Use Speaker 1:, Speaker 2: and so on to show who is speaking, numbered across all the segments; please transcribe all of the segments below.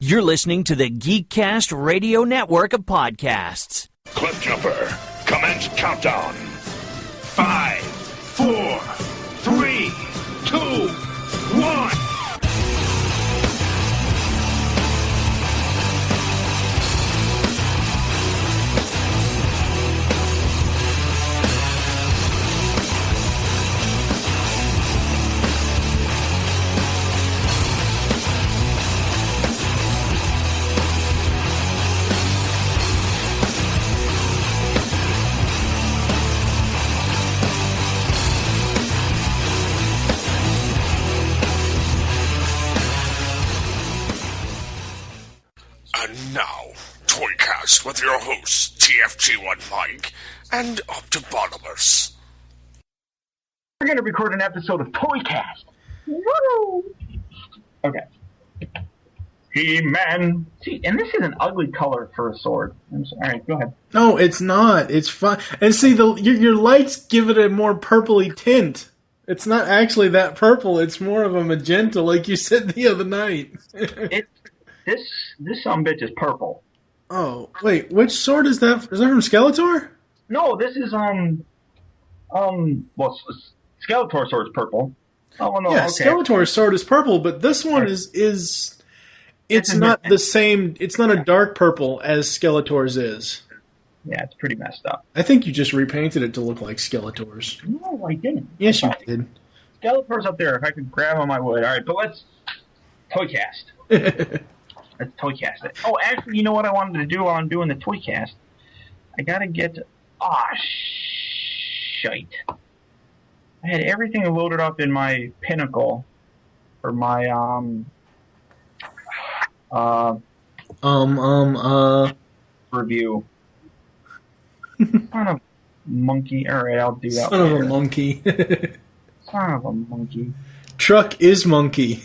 Speaker 1: You're listening to the GeekCast Radio Network of podcasts.
Speaker 2: Cliff Jumper, commence countdown. 5, 4, 3, 2, 1. And now, ToyCast with your hosts, TFG1Mike and Optibotimus.
Speaker 3: We're going to record an episode of ToyCast. Woo! Okay. He-Man. See, and this is an ugly color for a sword. All right, go ahead.
Speaker 4: No, it's not. It's fine. And see, your lights give it a more purpley tint. It's not actually that purple. It's more of a magenta, like you said the other night.
Speaker 3: This sumbitch is purple.
Speaker 4: Oh, wait, which sword is that? Is that from Skeletor?
Speaker 3: No, this is Skeletor's sword is purple. Oh no,
Speaker 4: yeah,
Speaker 3: okay.
Speaker 4: Skeletor's sword is purple, but this one is it's not the same. It's not a dark purple as Skeletor's is.
Speaker 3: Yeah, it's pretty messed up.
Speaker 4: I think you just repainted it to look like Skeletor's.
Speaker 3: No, I didn't.
Speaker 4: Yes, you did.
Speaker 3: Skeletor's up there. If I could grab on my wood. All right, but let's ToyCast. Let's ToyCast it. Oh, actually, you know what I wanted to do while I'm doing the ToyCast? I gotta get... shite. I had everything loaded up in my Pinnacle for my, review. Son of a monkey. Alright, I'll do that.
Speaker 4: Son of a monkey.
Speaker 3: Son of a monkey.
Speaker 4: Truck is monkey.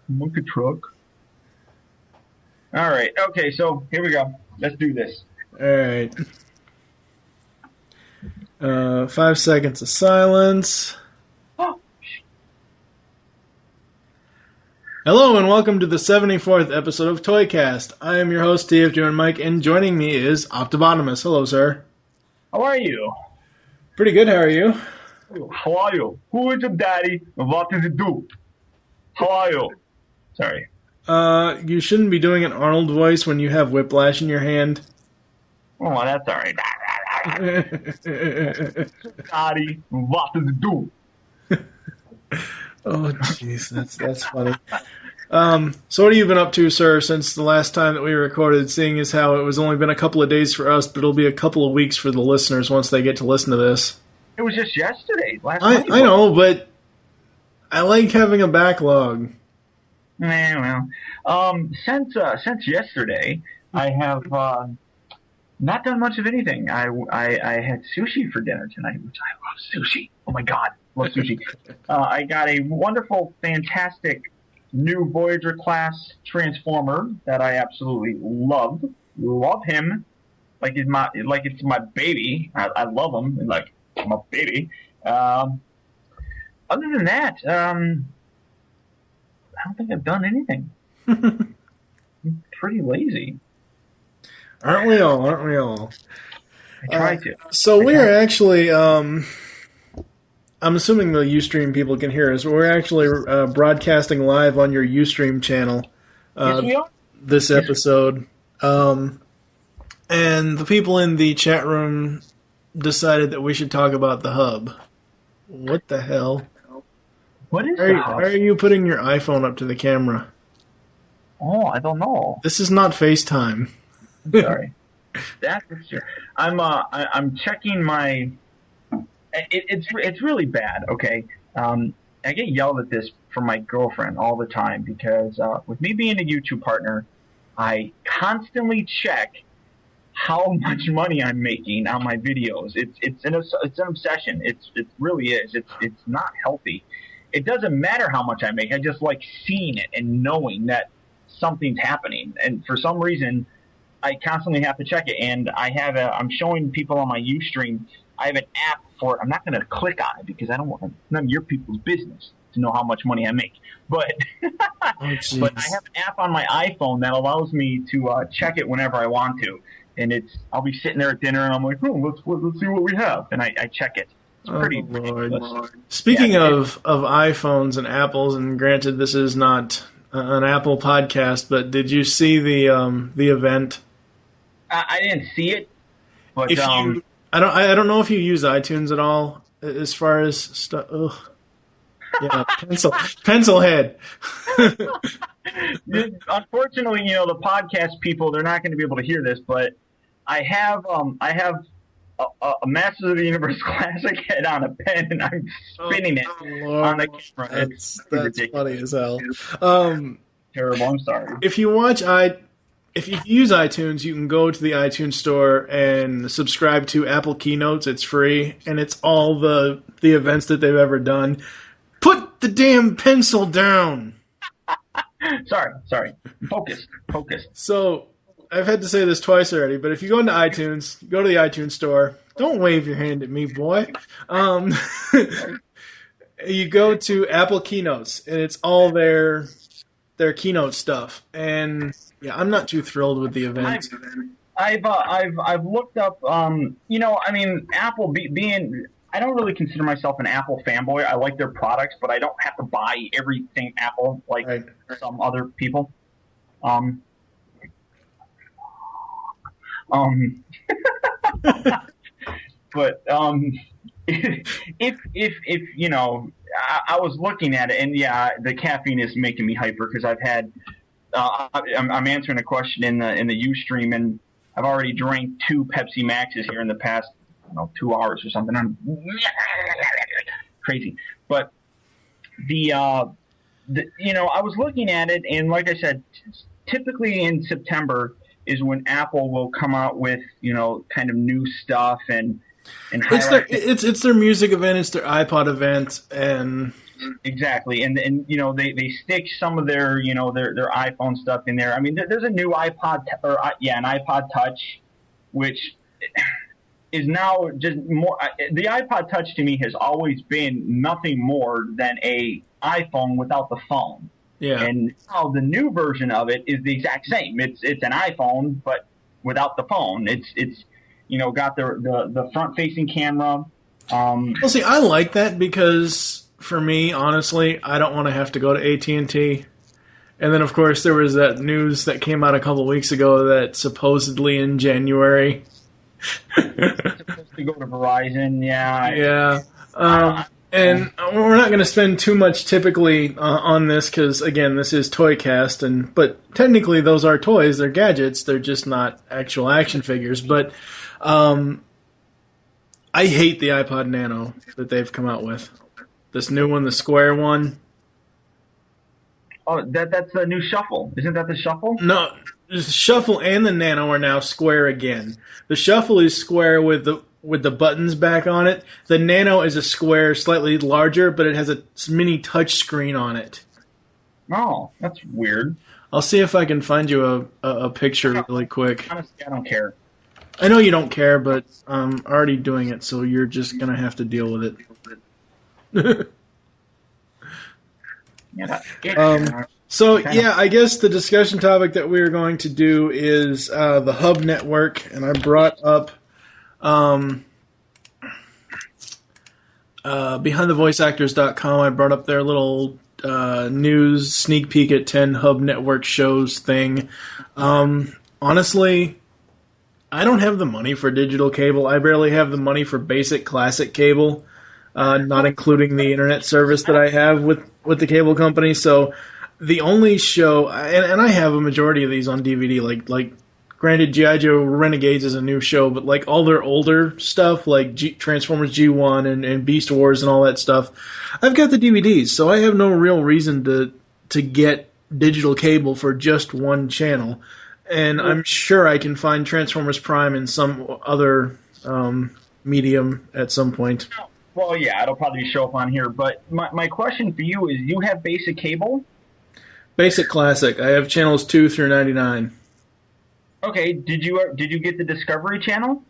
Speaker 3: Monkey truck. Alright, okay, so here we go. Let's do this.
Speaker 4: Alright. 5 seconds of silence.
Speaker 3: Oh.
Speaker 4: Hello and welcome to the 74th episode of ToyCast. I am your host, TFG1Mike, and joining me is Optibotimus. Hello, sir.
Speaker 3: How are you?
Speaker 4: Pretty good, how are you?
Speaker 3: How are you? Who is your daddy and what does it do? How are you? Sorry.
Speaker 4: You shouldn't be doing an Arnold voice when you have whiplash in your hand.
Speaker 3: Oh, that's alright. Daddy, what does it do?
Speaker 4: Oh, jeez, that's funny. So what have you been up to, sir, since the last time that we recorded, seeing as how it was only been a couple of days for us, but it'll be a couple of weeks for the listeners once they get to listen to this?
Speaker 3: It was just yesterday.
Speaker 4: I know, but I like having a backlog.
Speaker 3: Well, since yesterday, I have not done much of anything. I had sushi for dinner tonight, which I love sushi. Oh my god, love sushi. I got a wonderful, fantastic new Voyager class Transformer that I absolutely love. Love him like it's my baby. I love him like my baby. Other than that, I don't think I've done anything. I'm pretty lazy.
Speaker 4: Aren't we all?
Speaker 3: I try to.
Speaker 4: So we're actually, I'm assuming the Ustream people can hear us. We're actually broadcasting live on your Ustream channel
Speaker 3: Yes, we are.
Speaker 4: this episode. And the people in the chat room decided that we should talk about the hub. What the hell?
Speaker 3: What is
Speaker 4: Why are you putting your iPhone up to the camera?
Speaker 3: Oh, I don't know.
Speaker 4: This is not FaceTime.
Speaker 3: Sorry. That's for sure. I'm checking my. It's really bad. Okay. I get yelled at this from my girlfriend all the time because with me being a YouTube partner, I constantly check how much money I'm making on my videos. It's an obsession. It really is. It's not healthy. It doesn't matter how much I make. I just like seeing it and knowing that something's happening. And for some reason, I constantly have to check it. And I'm showing people on my Ustream, I have an app for it. I'm not going to click on it because I don't want none of your people's business. to know how much money I make. But but I have an app on my iPhone that allows me to check it whenever I want to. And I'll be sitting there at dinner and I'm like, let's see what we have, and I check it. It's pretty ridiculous.
Speaker 4: Speaking of iPhones and Apples, and granted this is not an Apple podcast, but did you see the event? I
Speaker 3: didn't see it, but
Speaker 4: I don't know if you use iTunes at all as far as stuff. Yeah, pencil head.
Speaker 3: Unfortunately, the podcast people, they're not going to be able to hear this, but I have a Masters of the Universe Classic head on a pen, and I'm spinning it on the camera.
Speaker 4: That's funny as hell.
Speaker 3: Terrible. I'm sorry.
Speaker 4: If you use iTunes, you can go to the iTunes store and subscribe to Apple Keynotes. It's free, and it's all the events that they've ever done. Put the damn pencil down.
Speaker 3: Sorry. Focus.
Speaker 4: So, I've had to say this twice already, but if you go into iTunes, go to the iTunes store. Don't wave your hand at me, boy. You go to Apple Keynotes, and it's all their keynote stuff. And yeah, I'm not too thrilled with the event.
Speaker 3: I've looked up. Apple being. I don't really consider myself an Apple fanboy. I like their products, but I don't have to buy everything Apple like some other people. But if I was looking at it, and yeah, the caffeine is making me hyper because I've had. I'm answering a question in the ustream, and I've already drank 2 Pepsi Maxes here in the past 2 hours or something. I'm crazy, but I was looking at it, and like I said, typically in September is when Apple will come out with kind of new stuff and it's
Speaker 4: their music event, it's their iPod event, and
Speaker 3: exactly, and they stick some of their their iPhone stuff in there. I mean, there's a new an iPod Touch, which is now just more. The iPod Touch to me has always been nothing more than a iPhone without the phone.
Speaker 4: Yeah.
Speaker 3: And now the new version of it is the exact same. It's an iPhone but without the phone. It's got the front facing camera.
Speaker 4: Well, see, I like that because for me, honestly, I don't want to have to go to AT&T. And then, of course, there was that news that came out a couple of weeks ago that supposedly in January.
Speaker 3: Supposed to go to Verizon, yeah.
Speaker 4: Yeah. And we're not going to spend too much typically on this because, again, this is ToyCast, but technically those are toys. They're gadgets. They're just not actual action figures. But I hate the iPod Nano that they've come out with. This new one, the square one.
Speaker 3: Oh, that's the new Shuffle. Isn't that the Shuffle?
Speaker 4: No, the Shuffle and the Nano are now square again. The Shuffle is square with the buttons back on it. The Nano is a square, slightly larger, but it has a mini touch screen on it.
Speaker 3: Oh, that's weird.
Speaker 4: I'll see if I can find you a picture really quick.
Speaker 3: Honestly, I don't care.
Speaker 4: I know you don't care, but I'm already doing it, so you're just going to have to deal with it. So, yeah, I guess the discussion topic that we're going to do is the Hub Network, and I brought up BehindTheVoiceActors.com. I brought up their little news sneak peek at 10 Hub Network shows thing. Honestly, I don't have the money for digital cable. I barely have the money for basic classic cable, not including the internet service that I have with the cable company. So the only show, and I have a majority of these on DVD, like granted, G.I. Joe Renegades is a new show, but like all their older stuff, like Transformers G1 and Beast Wars and all that stuff, I've got the DVDs, so I have no real reason to get digital cable for just one channel. And I'm sure I can find Transformers Prime in some other medium at some point.
Speaker 3: Well, yeah, it'll probably show up on here. But my question for you is, you have basic cable?
Speaker 4: Basic Classic. I have channels 2 through 99.
Speaker 3: Okay, did you get the Discovery Channel?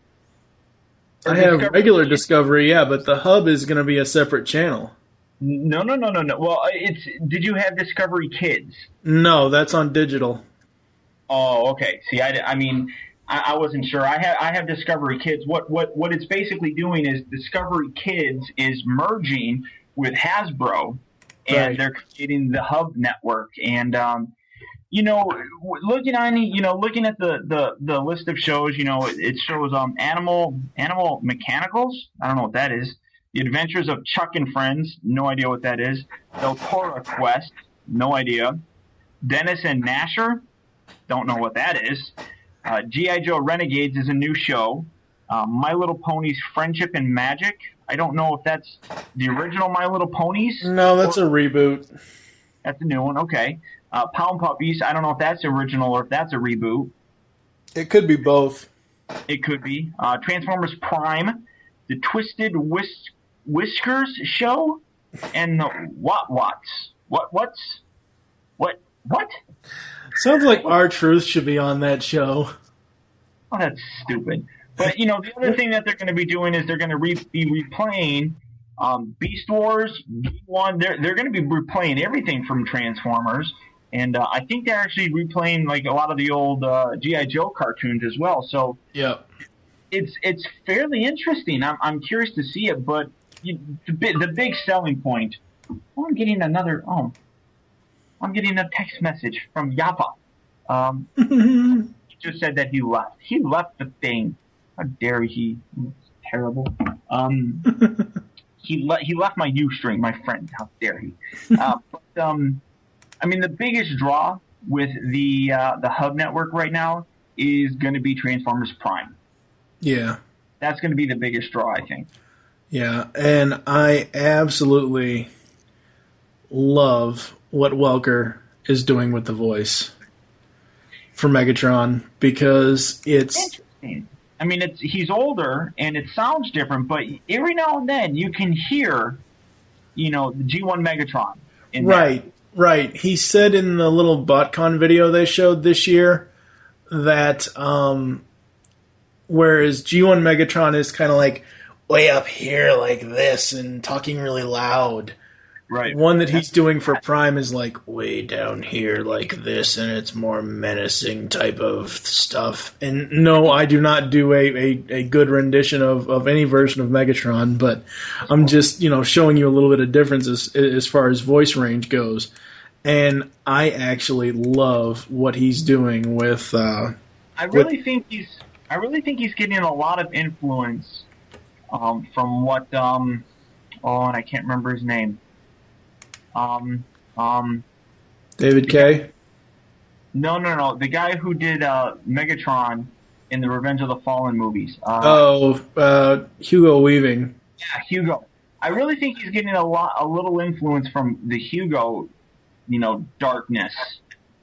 Speaker 4: I have regular Discovery, yeah, but the Hub is going to be a separate channel.
Speaker 3: No, no, no, no, no. Well, did you have Discovery Kids?
Speaker 4: No, that's on digital.
Speaker 3: Oh, okay. See, I mean, I wasn't sure. I have Discovery Kids. What it's basically doing is Discovery Kids is merging with Hasbro, and
Speaker 4: Right.
Speaker 3: they're creating the Hub Network. And looking at the list of shows, it shows Animal Mechanicals. I don't know what that is. The Adventures of Chuck and Friends. No idea what that is. Del Toro Quest. No idea. Dennis and Nasher. Don't know what that is. G.I. Joe Renegades is a new show. My Little Ponies Friendship and Magic. I don't know if that's the original My Little Ponies.
Speaker 4: No, that's a reboot.
Speaker 3: That's a new one. Okay. Pound Puppies. I don't know if that's original or if that's a reboot.
Speaker 4: It could be both.
Speaker 3: It could be. Transformers Prime. The Twisted Whiskers Show. And the What's. What?
Speaker 4: Sounds like R-Truth should be on that show.
Speaker 3: Oh, that's stupid. But, the other thing that they're going to be doing is they're going to be replaying Beast Wars, G1. They're going to be replaying everything from Transformers. And I think they're actually replaying, like, a lot of the old G.I. Joe cartoons as well. So
Speaker 4: yeah,
Speaker 3: it's fairly interesting. I'm curious to see it. But the big selling point, I'm getting a text message from Yapa. He just said that he left. He left the thing. How dare he? It's terrible. He left my ustream, my friend. How dare he? The biggest draw with the Hub Network right now is going to be Transformers Prime.
Speaker 4: Yeah.
Speaker 3: That's going to be the biggest draw, I think.
Speaker 4: Yeah, and I absolutely love what Welker is doing with the voice for Megatron, because it's
Speaker 3: interesting. I mean, he's older and it sounds different, but every now and then you can hear, the G1 Megatron.
Speaker 4: Right. He said in the little BotCon video they showed this year that whereas G1 Megatron is kind of like way up here like this and talking really loud.
Speaker 3: Right.
Speaker 4: One that he's doing for Prime is like way down here like this, and it's more menacing type of stuff. And no, I do not do a good rendition of any version of Megatron, but I'm just, showing you a little bit of difference as far as voice range goes. And I actually love what he's doing with
Speaker 3: I really think he's getting a lot of influence from what and I can't remember his name.
Speaker 4: David Kaye?
Speaker 3: No. The guy who did Megatron in the Revenge of the Fallen movies.
Speaker 4: Hugo Weaving.
Speaker 3: Yeah, Hugo. I really think he's getting a little influence from the Hugo, darkness.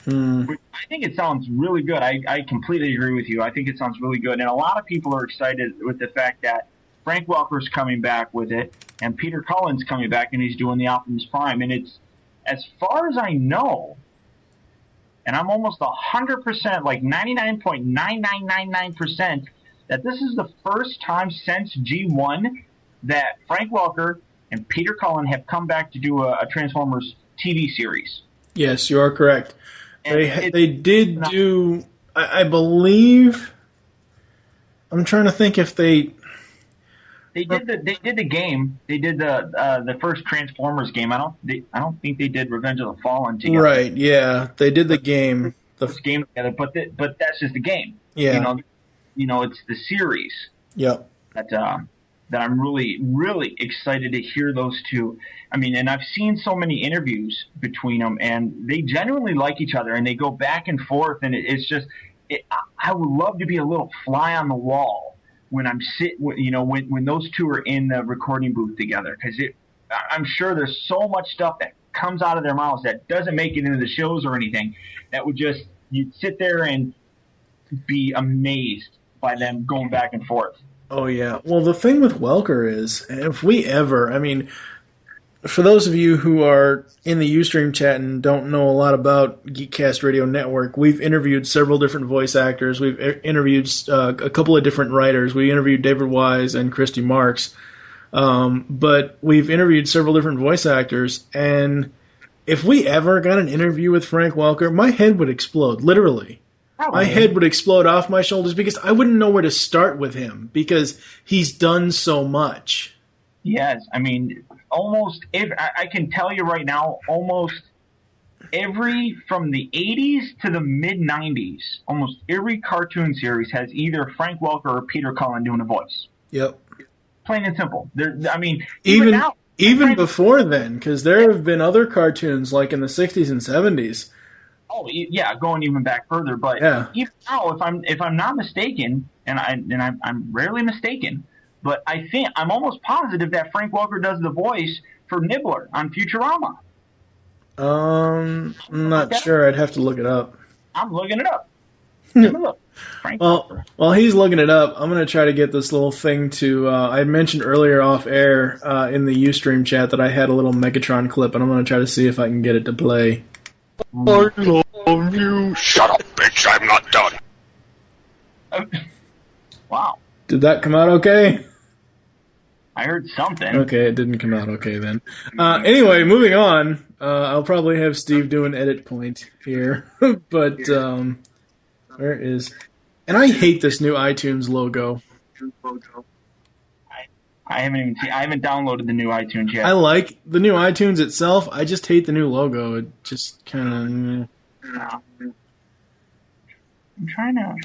Speaker 3: I think it sounds really good. I completely agree with you. I think it sounds really good. And a lot of people are excited with the fact that Frank Welker's coming back with it, and Peter Cullen's coming back, and he's doing the Optimus Prime. And it's, as far as I know, and I'm almost 100%, like 99.9999%, that this is the first time since G1 that Frank Welker and Peter Cullen have come back to do a Transformers TV series.
Speaker 4: Yes, you are correct. They did do, I believe, I'm trying to think if they...
Speaker 3: They did the game. They did the first Transformers game. I don't think they did Revenge of the Fallen together.
Speaker 4: Right? Yeah, they did the game.
Speaker 3: The game together, but that's just the game.
Speaker 4: Yeah.
Speaker 3: It's the series.
Speaker 4: Yep.
Speaker 3: That I'm really, really excited to hear those two. I mean, and I've seen so many interviews between them, and they genuinely like each other, and they go back and forth, and it's just, I would love to be a little fly on the wall when I'm when those two are in the recording booth together, because I'm sure there's so much stuff that comes out of their mouths that doesn't make it into the shows or anything, that would just, you'd sit there and be amazed by them going back and forth.
Speaker 4: Oh yeah. Well, the thing with Welker is, if we ever, for those of you who are in the Ustream chat and don't know a lot about Geekcast Radio Network, we've interviewed several different voice actors. We've interviewed a couple of different writers. We interviewed David Wise and Christy Marks. But we've interviewed several different voice actors, and if we ever got an interview with Frank Welker, my head would explode, literally. My head would explode off my shoulders because I wouldn't know where to start with him because he's done so much.
Speaker 3: Yes, I mean, I can tell you right now, almost from the 80s to the mid-90s, almost every cartoon series has either Frank Welker or Peter Cullen doing a voice.
Speaker 4: Yep.
Speaker 3: Plain and simple. I mean,
Speaker 4: even before then, because there have been other cartoons like in the 60s and 70s.
Speaker 3: Oh yeah, going even back further. But even now, if I'm not mistaken, and I'm rarely mistaken, but I'm almost positive that Frank Welker does the voice for Nibbler on Futurama.
Speaker 4: I'm not sure. I'd have to look it up.
Speaker 3: I'm looking it up. Give me a look.
Speaker 4: While he's looking it up, I'm going to try to get this little thing to... I mentioned earlier off air in the Ustream chat that I had a little Megatron clip, and I'm going to try to see if I can get it to play.
Speaker 2: I love you. Shut up, bitch. I'm not done.
Speaker 3: Wow.
Speaker 4: Did that come out okay?
Speaker 3: I heard something.
Speaker 4: Okay, it didn't come out okay then. Anyway, moving on. I'll probably have Steve do an edit point here. But, where is... And I hate this new iTunes logo.
Speaker 3: I haven't downloaded the new iTunes yet.
Speaker 4: I like the new iTunes itself. I just hate the new logo. It just kind of...
Speaker 3: I'm trying to...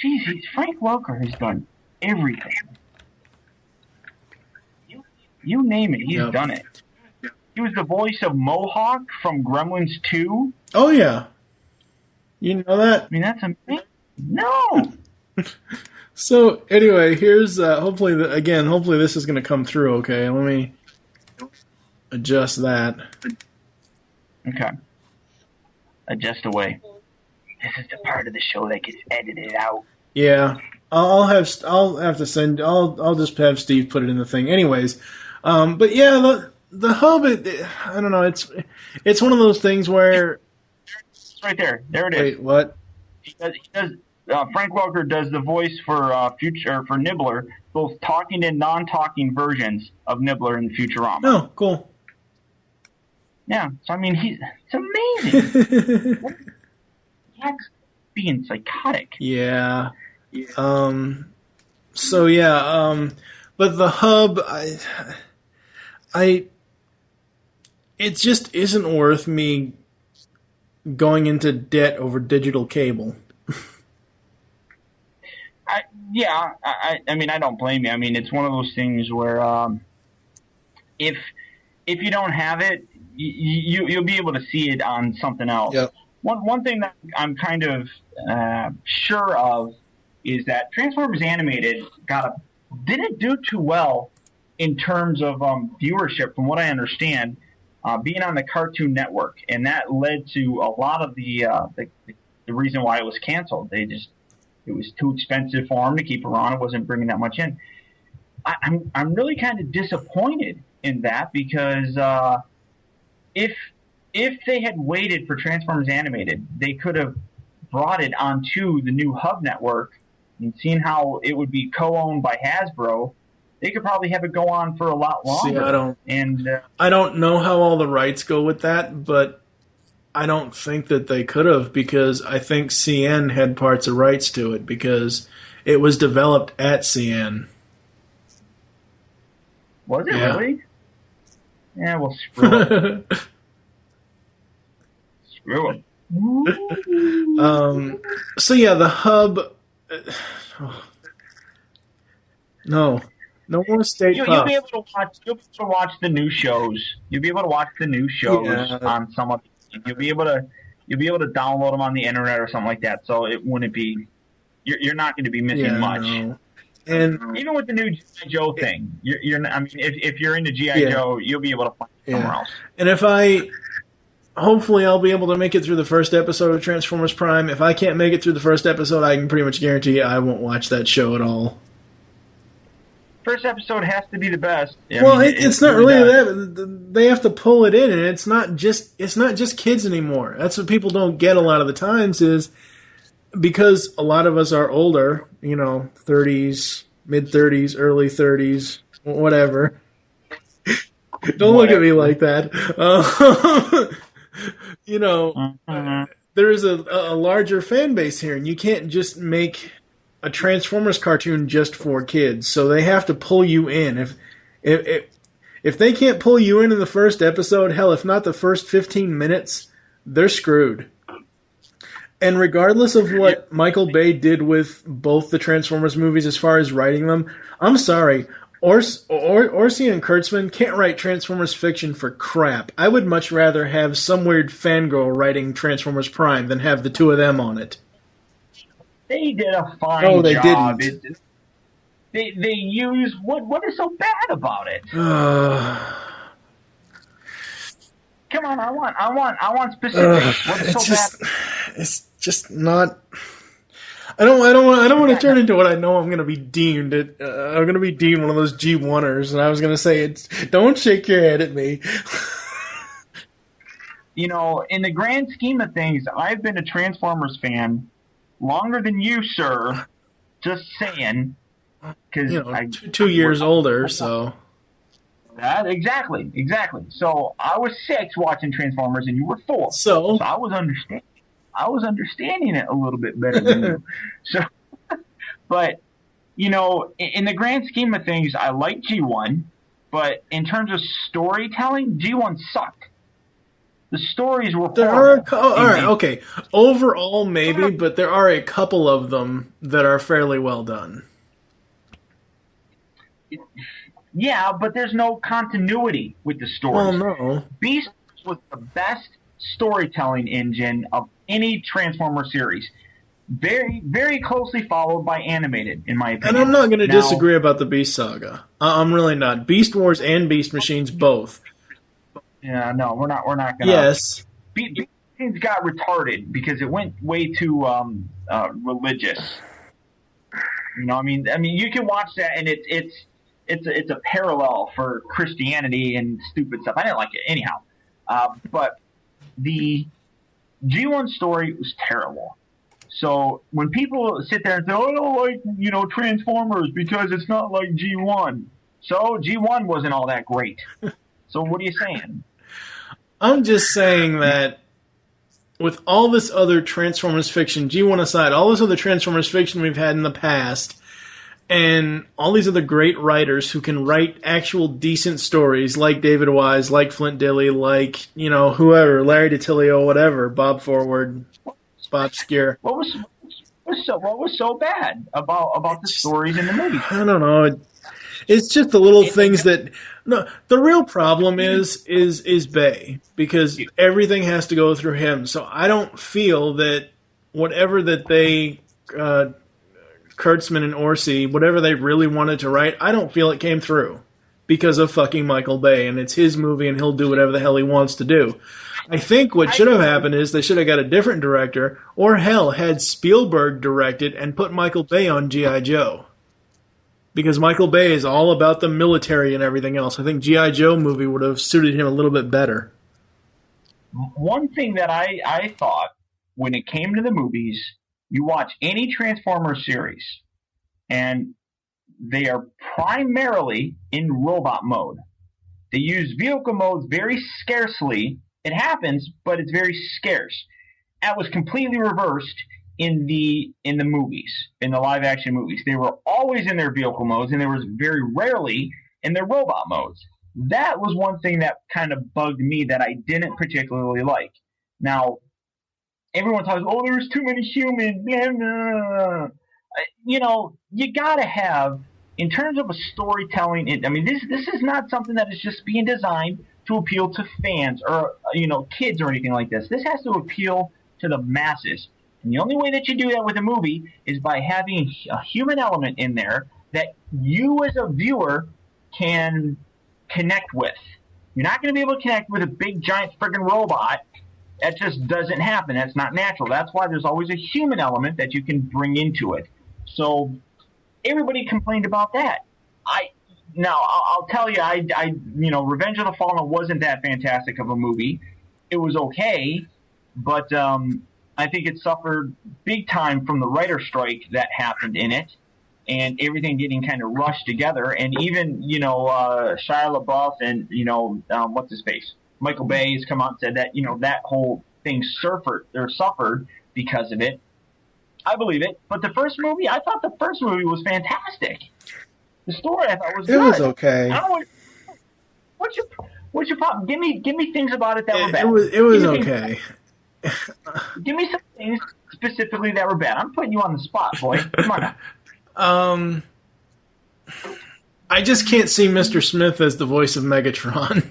Speaker 3: Jeez, Frank Welker has done everything. You name it, he's done it. He was the voice of Mohawk from Gremlins 2.
Speaker 4: Oh, yeah. You know that?
Speaker 3: I mean, that's amazing. No!
Speaker 4: So, anyway, here's, hopefully this is going to come through okay. Let me adjust that.
Speaker 3: Okay. Adjust away. This is the part of the show that gets edited out.
Speaker 4: Yeah. I'll just have Steve put it in the thing. Anyways, but yeah, the hub, I don't know, it's one of those things where...
Speaker 3: It's right there. There it is.
Speaker 4: Wait, what?
Speaker 3: He does Frank Welker does the voice for Nibbler, both talking and non-talking versions of Nibbler in Futurama.
Speaker 4: Oh, cool.
Speaker 3: Yeah, so I mean, it's amazing. He's being psychotic.
Speaker 4: Yeah. So yeah, but the hub, it just isn't worth me going into debt over digital cable.
Speaker 3: I mean, I don't blame you. I mean, it's one of those things where if you don't have it, you'll be able to see it on something else.
Speaker 4: Yep.
Speaker 3: One thing that I'm kind of sure of is that Transformers Animated didn't do too well in terms of viewership, from what I understand, being on the Cartoon Network, and that led to a lot of the reason why it was canceled. It was too expensive for them to keep it on. It wasn't bringing that much in. I'm really kind of disappointed in that because if they had waited for Transformers Animated, they could have brought it onto the new Hub network and seen how it would be co-owned by Hasbro. They could probably have it go on for a lot longer. See,
Speaker 4: I don't know how all the rights go with that, but I don't think that they could have, because I think CN had parts of rights to it because it was developed at CN.
Speaker 3: Was it really? Yeah, well, screw it. Screw it.
Speaker 4: So yeah, the hub. No more state.
Speaker 3: You'll be able to watch the new shows. You'll be able to watch the new shows on some of. You'll be able to download them on the internet or something like that. So it wouldn't be. You're not going to be missing much.
Speaker 4: No. And
Speaker 3: even with the new G.I. Joe thing, you're. I mean, if you're into G.I. Joe, you'll be able to find it somewhere else.
Speaker 4: And hopefully I'll be able to make it through the first episode of Transformers Prime. If I can't make it through the first episode, I can pretty much guarantee you I won't watch that show at all.
Speaker 3: First episode has to be the best.
Speaker 4: It's not really that. They have to pull it in, and it's not just kids anymore. That's what people don't get a lot of the times, is because a lot of us are older, 30s, mid-30s, early 30s, whatever. Don't look at me like that. There is a larger fan base here, and you can't just make a Transformers cartoon just for kids. So they have to pull you in. If they can't pull you in the first episode, hell, if not the first 15 minutes, they're screwed. And regardless of what Michael Bay did with both the Transformers movies as far as writing them, I'm sorry, Orci and Kurtzman can't write Transformers fiction for crap. I would much rather have some weird fangirl writing Transformers Prime than have the two of them on it.
Speaker 3: They did a fine
Speaker 4: job. They
Speaker 3: didn't. They use what is so bad about it? Come on, I want specifics. What's so bad?
Speaker 4: It's just not. I don't want to turn into what I know I'm going to be deemed. I'm going to be deemed one of those G1ers, and I was going to say, don't shake your head at me.
Speaker 3: In the grand scheme of things, I've been a Transformers fan longer than you, sir. Just saying. Because
Speaker 4: 2 years older, so.
Speaker 3: Exactly. So I was 6 watching Transformers, and you were 4.
Speaker 4: So
Speaker 3: I was understanding it a little bit better than you. So, but in the grand scheme of things, I like G1, but in terms of storytelling, G1 sucked. The stories were horrible.
Speaker 4: All right, okay. Overall, maybe, but there are a couple of them that are fairly well done.
Speaker 3: Yeah, but there's no continuity with the stories.
Speaker 4: Well, no.
Speaker 3: Beast was the best storytelling engine of any Transformer series. Very, very closely followed by animated, in my opinion.
Speaker 4: And I'm not going to disagree about the Beast Saga. I'm really not. Beast Wars and Beast Machines both.
Speaker 3: Yeah, no, we're not going to.
Speaker 4: Yes.
Speaker 3: Beast Machines got retarded because it went way too religious. I mean, you can watch that, and it's a parallel for Christianity and stupid stuff. I didn't like it anyhow. But the G1 story was terrible. So when people sit there and say, I don't like, Transformers because it's not like G1. So G1 wasn't all that great. So what are you saying?
Speaker 4: I'm just saying that with all this other Transformers fiction, G1 aside, all this other Transformers fiction we've had in the past, and all these other great writers who can write actual decent stories, like David Wise, like Flint Dille, like, whoever, Larry DiTilio, whatever, Bob Forward, Bob Skier.
Speaker 3: What was so bad about the stories in the movies?
Speaker 4: I don't know. It's just the little things that... No, the real problem is Bay, because everything has to go through him. So I don't feel that whatever that they... Kurtzman and Orci, whatever they really wanted to write, I don't feel it came through because of fucking Michael Bay, and it's his movie and he'll do whatever the hell he wants to do. I think what should have happened is they should have got a different director, or hell, had Spielberg directed and put Michael Bay on G.I. Joe. Because Michael Bay is all about the military and everything else. I think G.I. Joe movie would have suited him a little bit better.
Speaker 3: One thing that I thought when it came to the movies, you watch any Transformers series, and they are primarily in robot mode. They use vehicle modes very scarcely. It happens, but it's very scarce. That was completely reversed in the movies, in the live action movies. They were always in their vehicle modes, and there was very rarely in their robot modes. That was one thing that kind of bugged me that I didn't particularly like. Now, everyone talks, there's too many humans. Blah, blah. You gotta have, in terms of a storytelling, this is not something that is just being designed to appeal to fans or, kids or anything like this. This has to appeal to the masses. And the only way that you do that with a movie is by having a human element in there that you as a viewer can connect with. You're not going to be able to connect with a big, giant friggin' robot. That just doesn't happen. That's not natural. That's why there's always a human element that you can bring into it. So everybody complained about that. I'll tell you, Revenge of the Fallen wasn't that fantastic of a movie. It was okay, but I think it suffered big time from the writer strike that happened in it. and everything getting kind of rushed together. And even, Shia LaBeouf and, what's his face? Michael Bay has come out and said that, that whole thing suffered because of it. I believe it. But the first movie, I thought the first movie was fantastic. The story I thought was good.
Speaker 4: It was okay.
Speaker 3: I don't know what's your problem? Give me things about it that were bad.
Speaker 4: It was okay.
Speaker 3: Give me some things specifically that were bad. I'm putting you on the spot, boy. Come on now.
Speaker 4: I just can't see Mr. Smith as the voice of Megatron.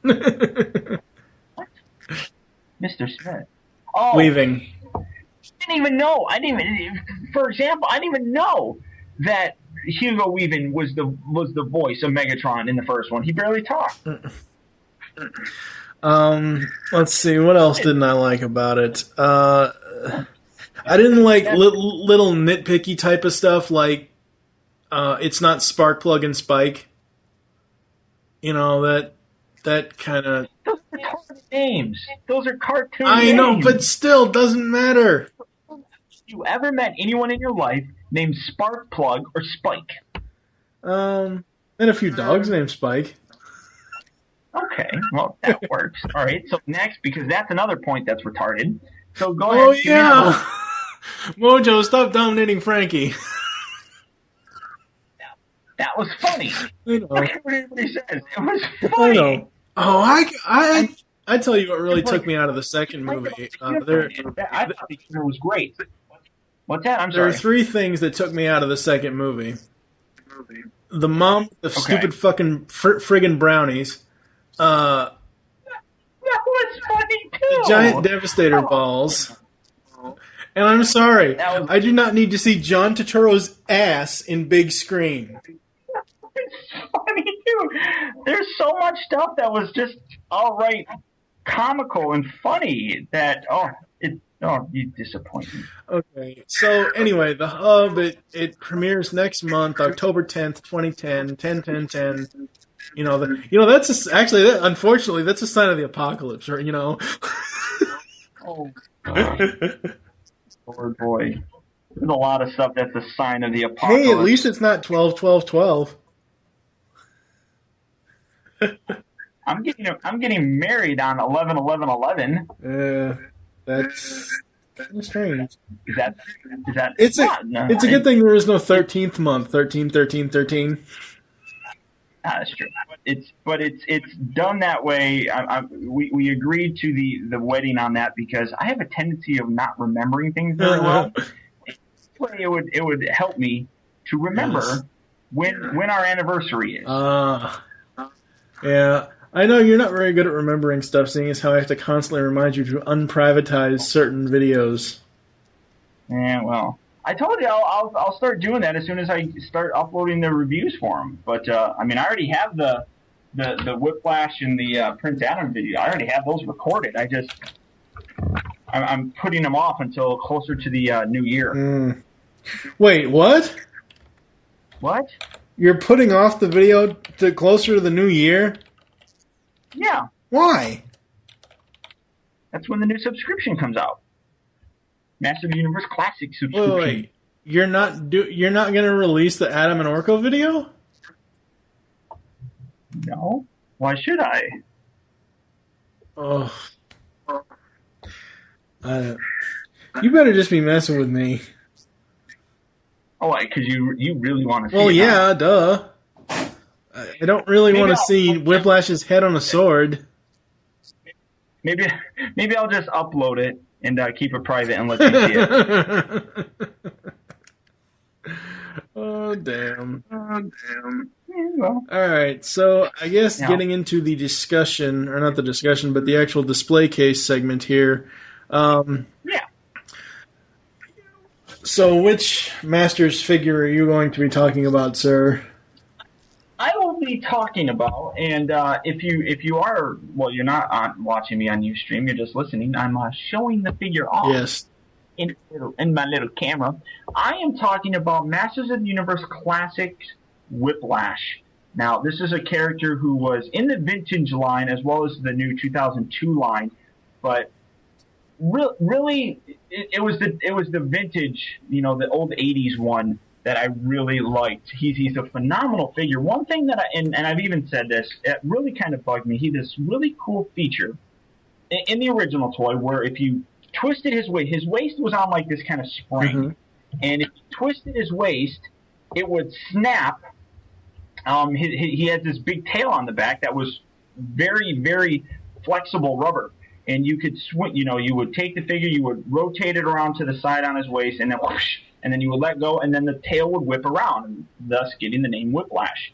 Speaker 3: What? Mr. Smith. Oh,
Speaker 4: Weaving.
Speaker 3: I didn't even know. For example, I didn't even know that Hugo Weaving was the voice of Megatron in the first one. He barely talked.
Speaker 4: Let's see. What else didn't I like about it? I didn't like little nitpicky type of stuff like it's not Sparkplug and Spike. That kind of...
Speaker 3: Those are cartoon names. Those are cartoon
Speaker 4: names. I know,
Speaker 3: names.
Speaker 4: but still, doesn't matter.
Speaker 3: Have you ever met anyone in your life named Sparkplug or Spike?
Speaker 4: And a few dogs named Spike.
Speaker 3: Okay, well, that works. All right, so next, because that's another point that's retarded. So go ahead.
Speaker 4: Oh, yeah. Mojo, stop dominating Frankie.
Speaker 3: That was funny.
Speaker 4: I know.
Speaker 3: Look at what everybody says. It was
Speaker 4: I
Speaker 3: funny.
Speaker 4: know. Oh, I tell you what really took me out of the second movie.
Speaker 3: I thought the humor was great. What's that? I'm
Speaker 4: There
Speaker 3: sorry.
Speaker 4: are three things that took me out of the second movie. The mom, the stupid fucking friggin' brownies.
Speaker 3: That was funny, too.
Speaker 4: The giant Devastator balls. And I'm sorry, I do not need to see John Turturro's ass in big screen.
Speaker 3: It's funny, too. There's so much stuff that was just all right, comical and funny that, you disappoint me.
Speaker 4: Okay, so anyway, The Hub, it premieres next month, October 10th, 2010, 10-10-10. Unfortunately, that's a sign of the apocalypse, right?
Speaker 3: Oh, God. Lord, boy. There's a lot of stuff that's a sign of the apocalypse.
Speaker 4: Hey, at least it's not 12-12-12.
Speaker 3: I'm getting married on 11-11-11.
Speaker 4: That's strange.
Speaker 3: Is that?
Speaker 4: It's a good thing there is no 13th month. 13-13-13.
Speaker 3: That's true. It's done that way. We agreed to the wedding on that because I have a tendency of not remembering things very well. It would help me to remember when our anniversary is.
Speaker 4: Yeah. I know you're not very good at remembering stuff, seeing as how I have to constantly remind you to unprivatize certain videos.
Speaker 3: Yeah, well, I told you I'll start doing that as soon as I start uploading the reviews for them. But I already have the Whiplash and the Prince Adam video. I already have those recorded. I'm putting them off until closer to the new year.
Speaker 4: Wait, what?
Speaker 3: What?
Speaker 4: You're putting off the video to closer to the new year?
Speaker 3: Yeah.
Speaker 4: Why?
Speaker 3: That's when the new subscription comes out. Master of the Universe Classic subscription.
Speaker 4: Wait. You're not going to release the Adam and Orko video?
Speaker 3: No. Why should I?
Speaker 4: Oh. You better just be messing with me.
Speaker 3: Oh, because you really want to see it.
Speaker 4: Well, yeah, duh. I don't really want to see Whiplash's head on a sword.
Speaker 3: Maybe I'll just upload it and keep it private and let you see it.
Speaker 4: Oh, damn.
Speaker 3: Yeah, well.
Speaker 4: All right, so I guess getting into the discussion, or not the discussion, but the actual display case segment here.
Speaker 3: Yeah.
Speaker 4: So which Masters figure are you going to be talking about, sir?
Speaker 3: I will be talking about, and if you are, well, you're not watching me on Ustream, you're just listening. I'm showing the figure off.
Speaker 4: Yes.
Speaker 3: In my little camera. I am talking about Masters of the Universe Classics Whiplash. Now, this is a character who was in the vintage line as well as the new 2002 line, but really, it was the vintage, the old 80s one that I really liked. He's a phenomenal figure. One thing that and I've even said this, it really kind of bugged me. He had this really cool feature in the original toy where if you twisted his waist was on like this kind of spring, and if you twisted his waist, it would snap. He had this big tail on the back that was very, very flexible rubber. And you could swing, you would take the figure, you would rotate it around to the side on his waist, and then whoosh, and then you would let go, and then the tail would whip around, and thus getting the name Whiplash.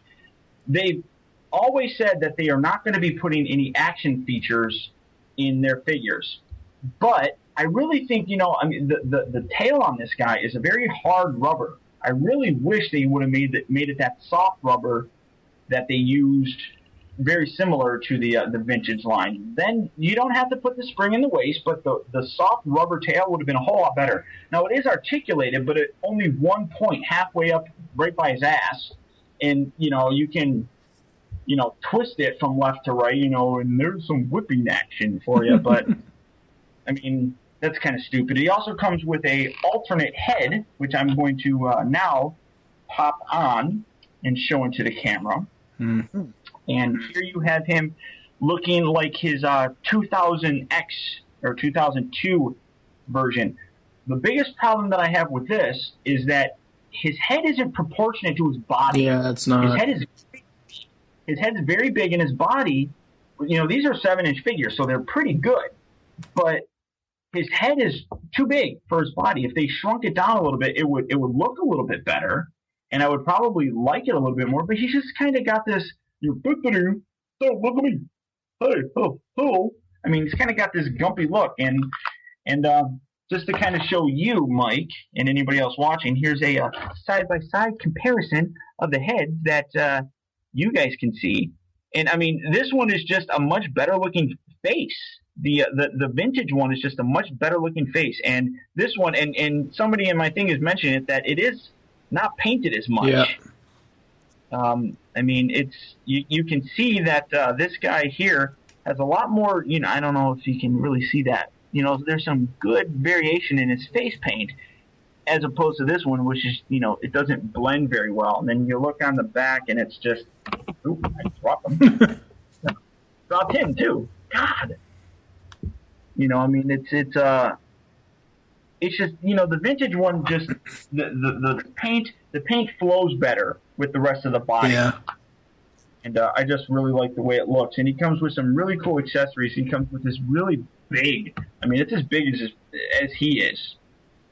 Speaker 3: They've always said that they are not going to be putting any action features in their figures. But I really think, the tail on this guy is a very hard rubber. I really wish they would have made it that soft rubber that they used, very similar to the vintage line. Then you don't have to put the spring in the waist, but the soft rubber tail would have been a whole lot better. Now it is articulated, but at only one point, halfway up, right by his ass, and you can twist it from left to right, and there's some whipping action for you. But I mean, that's kind of stupid. He also comes with a alternate head, which I'm going to now pop on and show into the camera. Mm-hmm. And here you have him looking like his 2000X or 2002 version. The biggest problem that I have with this is that his head isn't proportionate to his body.
Speaker 4: Yeah, it's not.
Speaker 3: His head's very big, and his body, these are 7-inch figures, so they're pretty good. But his head is too big for his body. If they shrunk it down a little bit, it would look a little bit better, and I would probably like it a little bit more. But he's just kind of got this. Look at me. Hey, oh. I mean, he's kind of got this gumpy look, and just to kind of show you, Mike, and anybody else watching, here's a side-by-side comparison of the heads that you guys can see. And I mean, this one is just a much better looking face. The vintage one is just a much better looking face, and this one, and somebody in my thing is mentioning it, that it is not painted as much.
Speaker 4: Yeah.
Speaker 3: I mean, it's you can see that this guy here has a lot more. I don't know if you can really see that. There's some good variation in his face paint, as opposed to this one, which is it doesn't blend very well. And then you look on the back, and it's just, oop, I dropped him. Dropped him too. God. I mean, it's just the vintage one, just the paint flows better with the rest of the body.
Speaker 4: Yeah.
Speaker 3: And I just really like the way it looks. And he comes with some really cool accessories. He comes with this really big, I mean, it's as big as he is.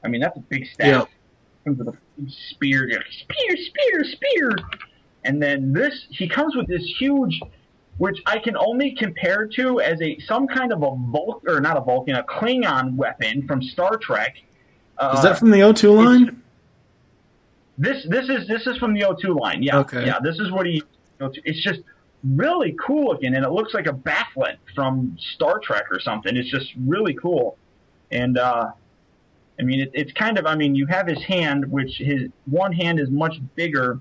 Speaker 3: I mean, that's a big staff.
Speaker 4: Yeah.
Speaker 3: Comes with a big spear. Spear. And then he comes with this huge, which I can only compare to as some kind of a a Klingon weapon from Star Trek.
Speaker 4: Is that from the O2 line?
Speaker 3: This is from the O2 line. Yeah.
Speaker 4: Okay.
Speaker 3: Yeah. This is what he. It's just really cool looking, and it looks like a bafflet from Star Trek or something. It's just really cool, and I mean, it's kind of. I mean, you have his hand, which his one hand is much bigger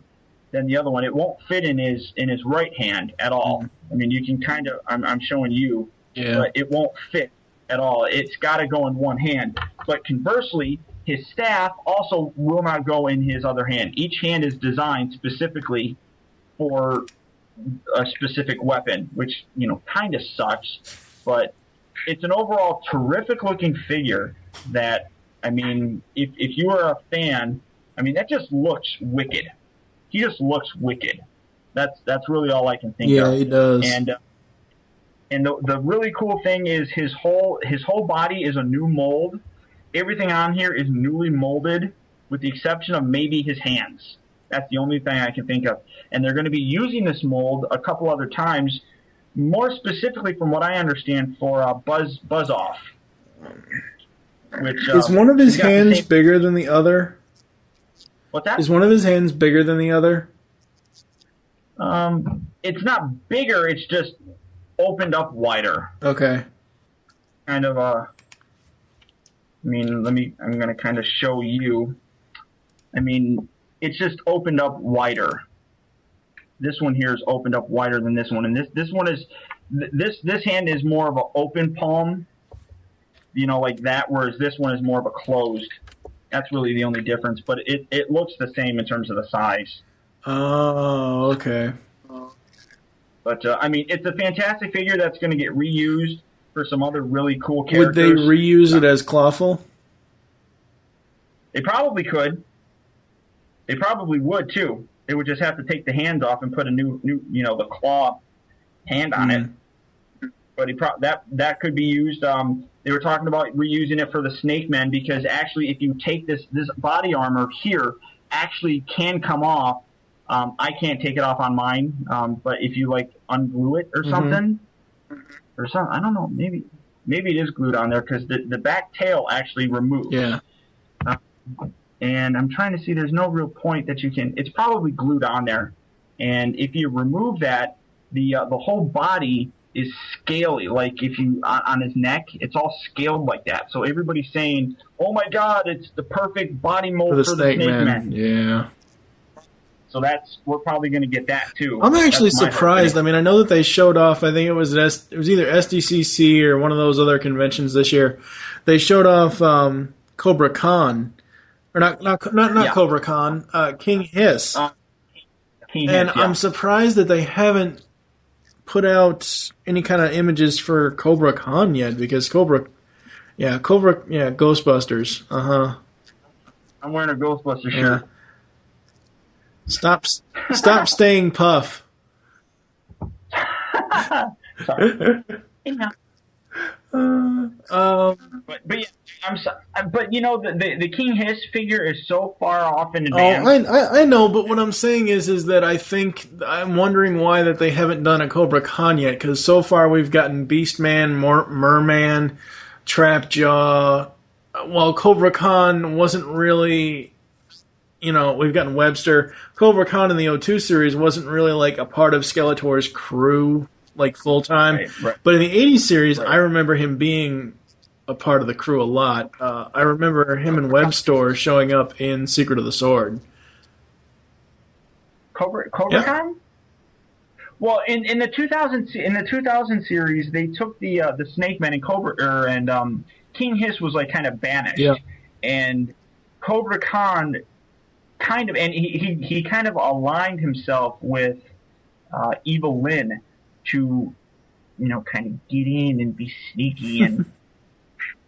Speaker 3: than the other one. It won't fit in his right hand at all. I mean, you can kind of. I'm showing you, but it won't fit at all. It's got to go in one hand. But conversely, his staff also will not go in his other hand. Each hand is designed specifically for a specific weapon, which kind of sucks. But it's an overall terrific looking figure. That I mean, if you are a fan, I mean, that just looks wicked. He just looks wicked. That's really all I can think of.
Speaker 4: Yeah, he does.
Speaker 3: And the really cool thing is his whole body is a new mold. Everything on here is newly molded, with the exception of maybe his hands. That's the only thing I can think of. And they're going to be using this mold a couple other times, more specifically, from what I understand, for Buzz Off. Which
Speaker 4: is one of his hands bigger than the other?
Speaker 3: What's that?
Speaker 4: Is one of his hands bigger than the other?
Speaker 3: It's not bigger. It's just opened up wider.
Speaker 4: Okay.
Speaker 3: Kind of I mean, I'm going to kind of show you. I mean, it's just opened up wider. This one here is opened up wider than this one. And this one is, this hand is more of an open palm, like that, whereas this one is more of a closed That's really the only difference. But it looks the same in terms of the size.
Speaker 4: Oh, okay.
Speaker 3: But I mean, it's a fantastic figure that's going to get reused for some other really cool characters.
Speaker 4: Would they reuse it as Clawful?
Speaker 3: They probably could. They probably would too. They would just have to take the hands off and put a new the claw hand on it. But that could be used. They were talking about reusing it for the Snake Men because actually, if you take this body armor here, actually can come off. I can't take it off on mine, but if you like unglue it or something, I don't know, maybe it is glued on there because the back tail actually removes.
Speaker 4: Yeah.
Speaker 3: And I'm trying to see. There's no real point that you can. It's probably glued on there, and if you remove that, the whole body is scaly. Like if you on his neck, it's all scaled like that. So everybody's saying, "Oh my God, it's the perfect body mold for the Snake Man."
Speaker 4: Yeah.
Speaker 3: So we're probably going to get that too.
Speaker 4: I'm actually surprised. I mean, I know that they showed off. I think it was either SDCC or one of those other conventions this year. They showed off Cobra Khan, or not Cobra Khan, King Hiss. I'm surprised that they haven't put out any kind of images for Cobra Khan yet because Ghostbusters.
Speaker 3: I'm wearing a Ghostbusters shirt.
Speaker 4: Stop staying puff.
Speaker 3: Sorry. But the King Hiss figure is so far off in advance.
Speaker 4: I know, but what I'm saying is that I'm wondering why that they haven't done a Cobra Khan yet, because so far we've gotten Beastman, Merman, Trapjaw. While Cobra Khan wasn't really, we've gotten Webster. Cobra Khan in the O2 series wasn't really like a part of Skeletor's crew, like full time.
Speaker 3: Right.
Speaker 4: But in the 80s series, I remember him being a part of the crew a lot. I remember him and Webster showing up in Secret of the Sword.
Speaker 3: Cobra Khan? Well, in the 2000 series, they took the Snake Man and Cobra and King Hiss was like kind of banished, and Cobra Khan kind of, and he kind of aligned himself with Evil Lyn to kind of get in and be sneaky and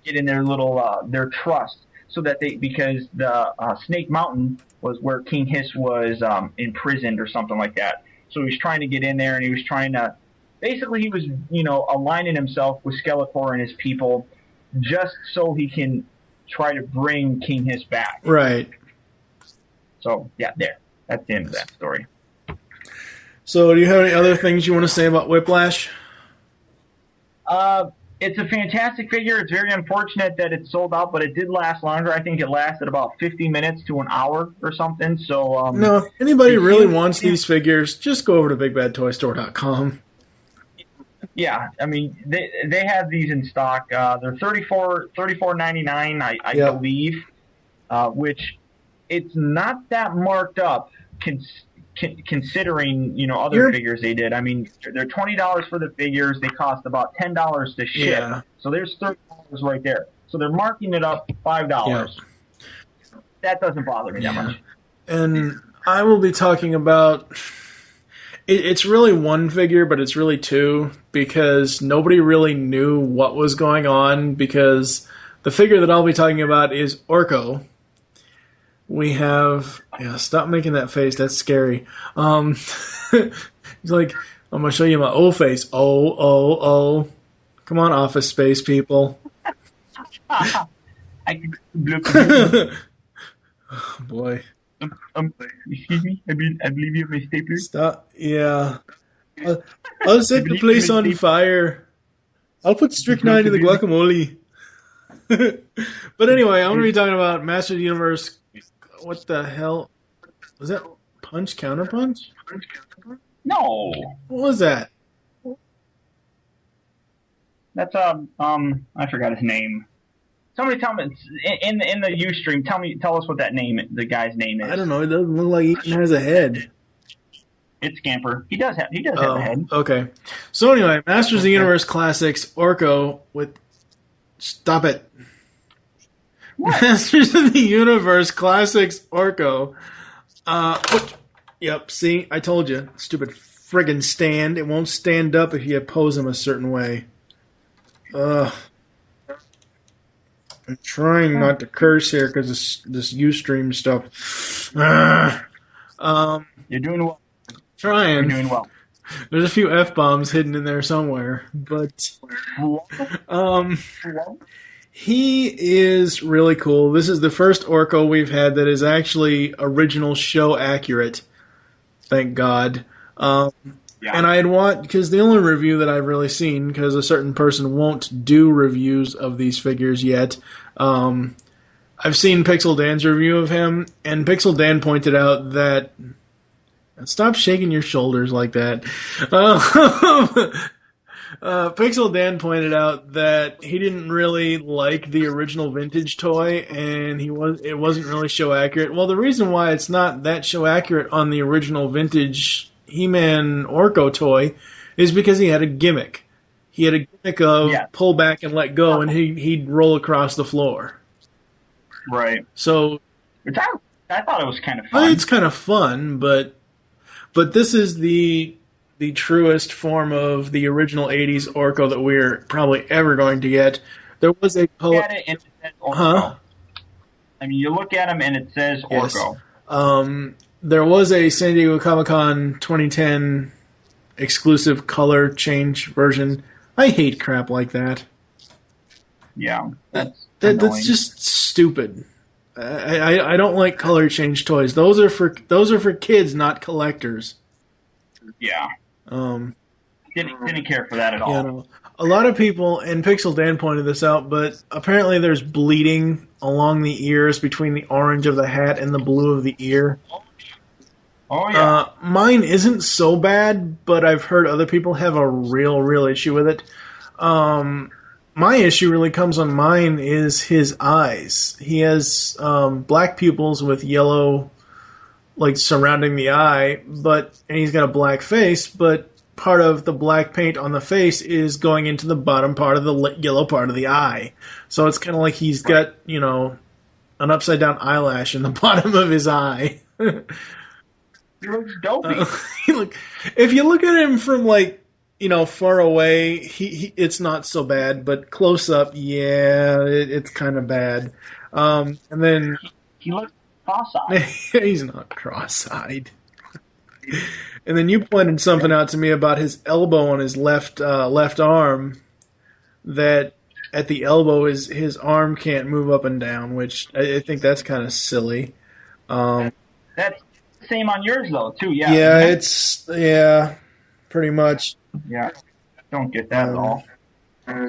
Speaker 3: get in their little their trust, so that because the Snake Mountain was where King Hiss was imprisoned or something like that. So he was trying to get in there, and he was trying to basically he was aligning himself with Skeletor and his people, just so he can try to bring King Hiss back.
Speaker 4: Right.
Speaker 3: So that's the end of that story.
Speaker 4: So, do you have any other things you want to say about Whiplash?
Speaker 3: It's a fantastic figure. It's very unfortunate that it's sold out, but it did last longer. I think it lasted about 50 minutes to an hour or something. So,
Speaker 4: no, if anybody really wants these figures, just go over to BigBadToyStore.com.
Speaker 3: Yeah, I mean they have these in stock. They're $34.99, I believe, which it's not that marked up considering other figures they did. I mean, they're $20 for the figures. They cost about $10 to ship.
Speaker 4: Yeah.
Speaker 3: So there's $30 right there. So they're marking it up $5.
Speaker 4: Yeah.
Speaker 3: That doesn't bother me that much.
Speaker 4: And I will be talking about. It's really one figure, but it's really two, because nobody really knew what was going on, because the figure that I'll be talking about is Orko. We have... Yeah, stop making that face. That's scary. He's like, I'm going to show you my O face. Oh. Come on, Office Space people.
Speaker 3: I can look.
Speaker 4: Oh, boy.
Speaker 3: Excuse me? I believe you have my stapler.
Speaker 4: Stop. Yeah. I'll set the place on fire. I'll put strychnine in the guacamole. But anyway, I'm going to be talking about Master of the Universe. What the hell? Was that Punch Counterpunch?
Speaker 3: No.
Speaker 4: What was that?
Speaker 3: That's I forgot his name. Somebody tell me in the Ustream. Tell us what the guy's name is.
Speaker 4: I don't know. It doesn't look like he even has a head.
Speaker 3: It's Scamper. He does have a head.
Speaker 4: Okay. So anyway, Masters of the Universe Classics Orko with. Stop it. Masters of the Universe Classics Orko. Yep, see, I told you. Stupid friggin' stand. It won't stand up if you pose him a certain way. I'm trying not to curse here because this ustream stuff.
Speaker 3: You're doing well.
Speaker 4: Trying.
Speaker 3: You're doing well.
Speaker 4: There's a few F-bombs hidden in there somewhere, but he is really cool. This is the first Orko we've had that is actually original show accurate. Thank God. And I had watched, because the only review that I've really seen, because a certain person won't do reviews of these figures yet, I've seen Pixel Dan's review of him, and Pixel Dan pointed out that... Stop shaking your shoulders like that. Pixel Dan pointed out that he didn't really like the original vintage toy, and it wasn't really show accurate. Well, the reason why it's not that show accurate on the original vintage He-Man Orko toy is because he had a gimmick. He had a gimmick of pull back and let go, and he'd roll across the floor.
Speaker 3: Right.
Speaker 4: So,
Speaker 3: which I thought it was kind of fun.
Speaker 4: It's kind of fun, but this is the truest form of the original 80s Orko that we're probably ever going to get. There was a
Speaker 3: look at it and it says Orko. Huh? I mean, you look at him and it says Orko.
Speaker 4: Yes. There was a San Diego Comic-Con 2010 exclusive color change version. I hate crap like that.
Speaker 3: Yeah,
Speaker 4: that's just stupid. I don't like color change toys. Those are for kids, not collectors.
Speaker 3: Yeah. Didn't care for that at all.
Speaker 4: You know, a lot of people, and Pixel Dan pointed this out, but apparently there's bleeding along the ears between the orange of the hat and the blue of the ear.
Speaker 3: Oh yeah.
Speaker 4: Mine isn't so bad, but I've heard other people have a real issue with it. My issue really comes on mine is his eyes. He has black pupils with yellow, like, surrounding the eye, and he's got a black face, but part of the black paint on the face is going into the bottom part of the yellow part of the eye. So it's kind of like he's got, an upside-down eyelash in the bottom of his eye.
Speaker 3: He looks dopey.
Speaker 4: If you look at him from, far away, it's not so bad, but close up, it's kind of bad. And then
Speaker 3: he looks cross-eyed.
Speaker 4: He's not cross-eyed. And then you pointed something out to me about his elbow on his left arm. That at the elbow his arm can't move up and down, which I think that's kind of silly.
Speaker 3: That's the same on yours though too. Yeah.
Speaker 4: Yeah, it's pretty much.
Speaker 3: Yeah, don't get that at all.
Speaker 4: I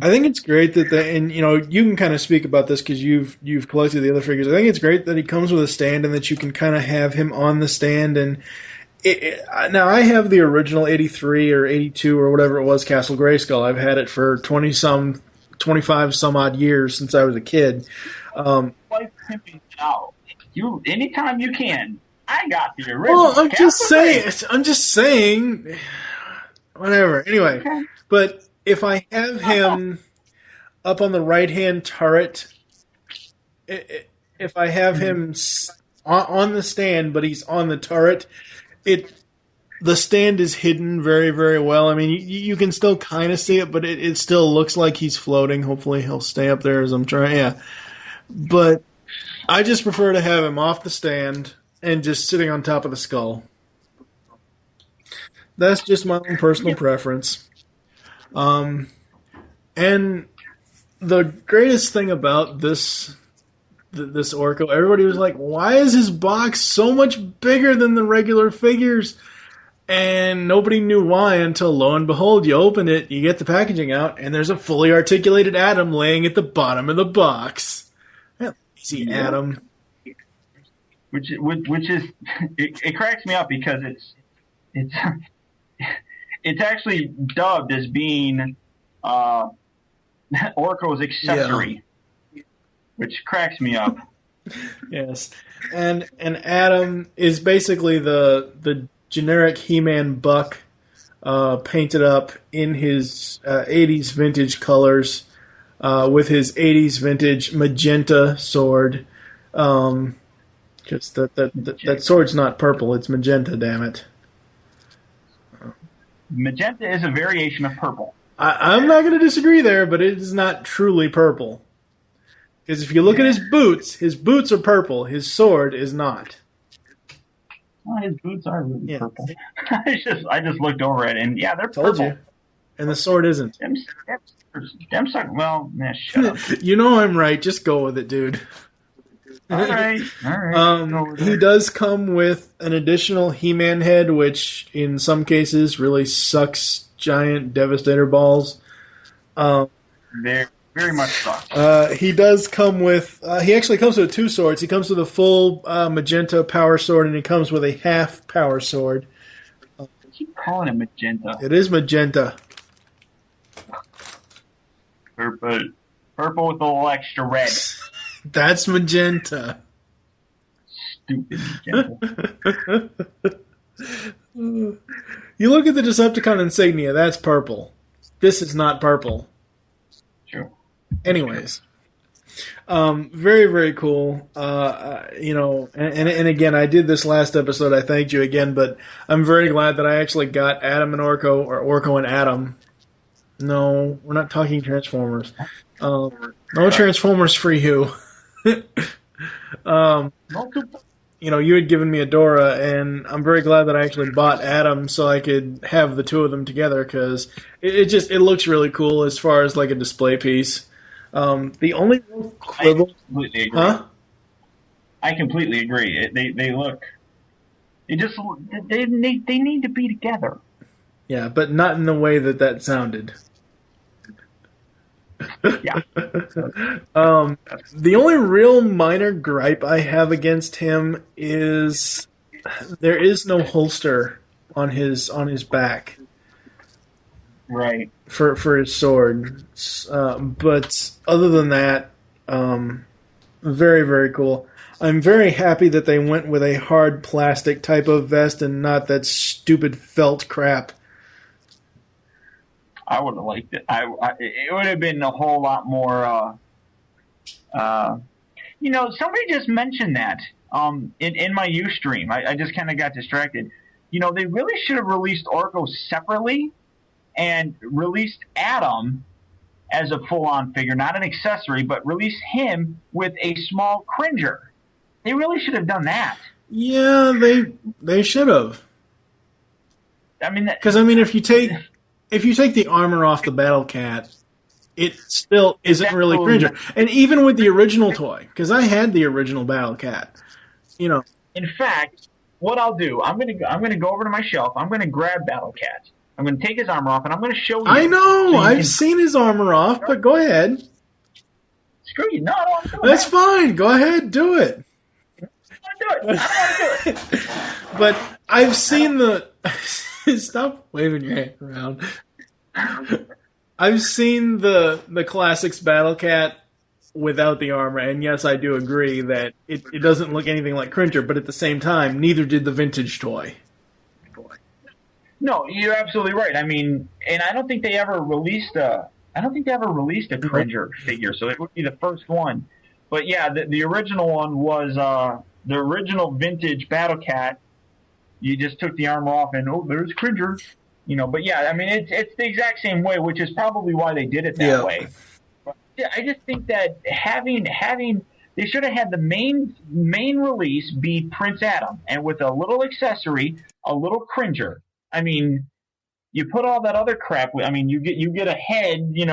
Speaker 4: think it's great that you can kind of speak about this because you've collected the other figures. I think it's great that he comes with a stand and that you can kind of have him on the stand. And now I have the original 83 or 82 or whatever it was Castle Grayskull. I've had it for 25 some odd years since I was a kid.
Speaker 3: Anytime you can. I got the original.
Speaker 4: Well, I'm just saying. Whatever. Anyway, okay. But if I have him up on the right-hand turret, if I have him on the stand, but he's on the turret, the stand is hidden very, very well. I mean, you can still kind of see it, but it still looks like he's floating. Hopefully he'll stay up there as I'm trying. Yeah. But I just prefer to have him off the stand and just sitting on top of the skull. That's just my own personal preference. And the greatest thing about this Orko, everybody was like, why is his box so much bigger than the regular figures? And nobody knew why until, lo and behold, you open it, you get the packaging out, and there's a fully articulated Atom laying at the bottom of the box. Well, easy, Atom.
Speaker 3: Which is it cracks me up because it's actually dubbed as being Orko's accessory, which cracks me up.
Speaker 4: Yes, and Atom is basically the generic He-Man buck painted up in his 80s vintage colors. with his 80s vintage magenta sword. Just that sword's not purple, it's magenta, damn it.
Speaker 3: Magenta is a variation of purple.
Speaker 4: I'm not going to disagree there, but it is not truly purple. Because if you look at his boots are purple. His sword is not.
Speaker 3: Well, his boots are really purple. I just looked over it, and they're
Speaker 4: Told
Speaker 3: purple.
Speaker 4: you. And the sword isn't.
Speaker 3: Well, shut up.
Speaker 4: You know I'm right. Just go with it, dude.
Speaker 3: All right.
Speaker 4: He does come with an additional He-Man head, which in some cases really sucks giant Devastator balls.
Speaker 3: Very much sucks.
Speaker 4: He does come with... he actually comes with 2 swords. He comes with a full magenta power sword, and he comes with a half power sword.
Speaker 3: I keep calling it magenta.
Speaker 4: It is magenta.
Speaker 3: Purple with a little extra red.
Speaker 4: That's magenta.
Speaker 3: Stupid magenta.
Speaker 4: You look at the Decepticon insignia, that's purple. This is not purple.
Speaker 3: True.
Speaker 4: Anyways. Very, very cool. And again, I did this last episode, I thanked you again, but I'm very glad that I actually got Adam and Orko, or Orko and Adam. No, we're not talking Transformers. No Transformers for you. You had given me Adora, and I'm very glad that I actually bought Adam so I could have the 2 of them together, because it looks really cool as far as like a display piece. The only real quibble...
Speaker 3: I completely agree.
Speaker 4: Huh?
Speaker 3: I completely agree. They look... They need to be together.
Speaker 4: Yeah, but not in the way that sounded.
Speaker 3: Yeah.
Speaker 4: The only real minor gripe I have against him is there is no holster on his back.
Speaker 3: Right.
Speaker 4: For his sword. But other than that, very, very cool. I'm very happy that they went with a hard plastic type of vest and not that stupid felt crap.
Speaker 3: I would have liked it. It would have been a whole lot more. Somebody just mentioned that in my ustream. I just kind of got distracted. They really should have released Orko separately and released Adam as a full-on figure, not an accessory, but release him with a small Cringer. They really should have done that.
Speaker 4: Yeah, they should have.
Speaker 3: I mean,
Speaker 4: because if you take the armor off the Battle Cat, it still isn't really Cringer. And even with the original toy, because I had the original Battle Cat,
Speaker 3: In fact, what I'll do, I'm gonna go over to my shelf. I'm gonna grab Battle Cat. I'm gonna take his armor off, and I'm gonna show you.
Speaker 4: I know, I've seen his armor off, but go ahead.
Speaker 3: Screw you! No, I'm doing
Speaker 4: That's fine. Go ahead, do it.
Speaker 3: I don't want to do it.
Speaker 4: But I've seen the. Stop waving your hand around. I've seen the Classics Battle Cat without the armor, and yes, I do agree that it doesn't look anything like Cringer, but at the same time, neither did the vintage toy.
Speaker 3: No, you're absolutely right. I mean, and I don't think they ever released a Cringer figure, so it would be the first one. But yeah, the original one was the original vintage Battle Cat. You just took the armor off, and there's Cringer. But yeah, I mean, it's the exact same way, which is probably why they did it that way. But yeah, I just think that having they should have had the main release be Prince Adam, and with a little accessory, a little Cringer. I mean, you put all that other crap. I mean, you get a head. You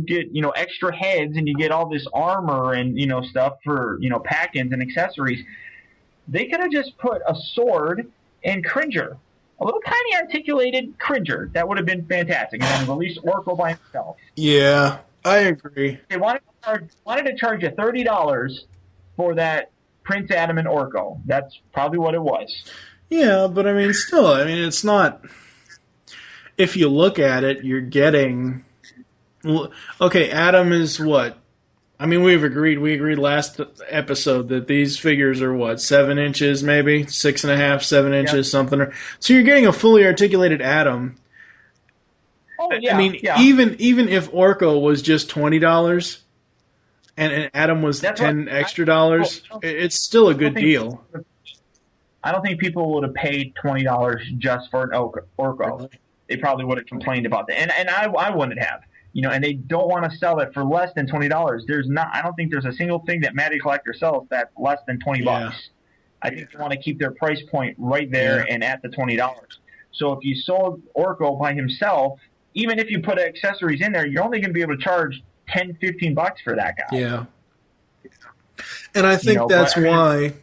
Speaker 3: get extra heads, and you get all this armor and stuff for pack-ins and accessories. They could have just put a sword and Cringer, a little tiny articulated Cringer. That would have been fantastic. And then release Orko by himself.
Speaker 4: Yeah, I agree.
Speaker 3: They wanted to charge you $30 for that Prince Adam and Orko. That's probably what it was.
Speaker 4: Yeah, but I mean, still, it's not. If you look at it, you're getting. Okay, Adam is what? I mean, we agreed last episode that these figures are what, 7 inches maybe? 6.5, 7 inches, something. So you're getting a fully articulated Adam.
Speaker 3: Oh, yeah.
Speaker 4: I mean,
Speaker 3: yeah.
Speaker 4: even if Orko was just $20 and Adam was extra dollars, it's still a good deal.
Speaker 3: I don't think people would have paid $20 just for an Orko.
Speaker 4: Really?
Speaker 3: They probably would have complained about that, and I wouldn't have. And they don't want to sell it for less than $20. I don't think there's a single thing that Matty Collector sells that's less than $20. I think they want to keep their price point right there and at the $20. So if you sold Orko by himself, even if you put accessories in there, you're only going to be able to charge $10-15 for that guy.
Speaker 4: Yeah. And I think that's why.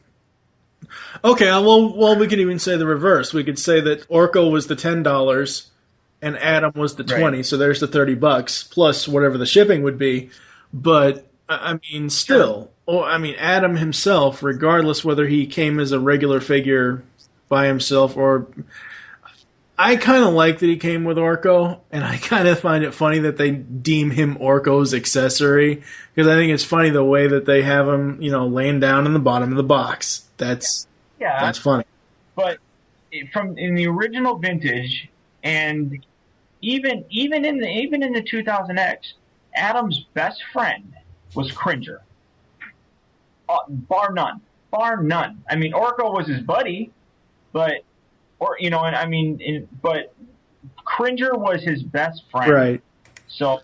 Speaker 4: Okay, well, we could even say the reverse. We could say that Orko was the $10 and Adam was the $20, so there's the $30 plus whatever the shipping would be. But I mean, still, Adam himself, regardless whether he came as a regular figure by himself or. I kind of like that he came with Orko, and I kind of find it funny that they deem him Orko's accessory, because I think it's funny the way that they have him, laying down in the bottom of the box. That's funny. But
Speaker 3: in the original vintage, and even in the 2000X, Adam's best friend was Cringer, bar none. I mean, Orko was his buddy, but. But Cringer was his best friend.
Speaker 4: Right.
Speaker 3: So,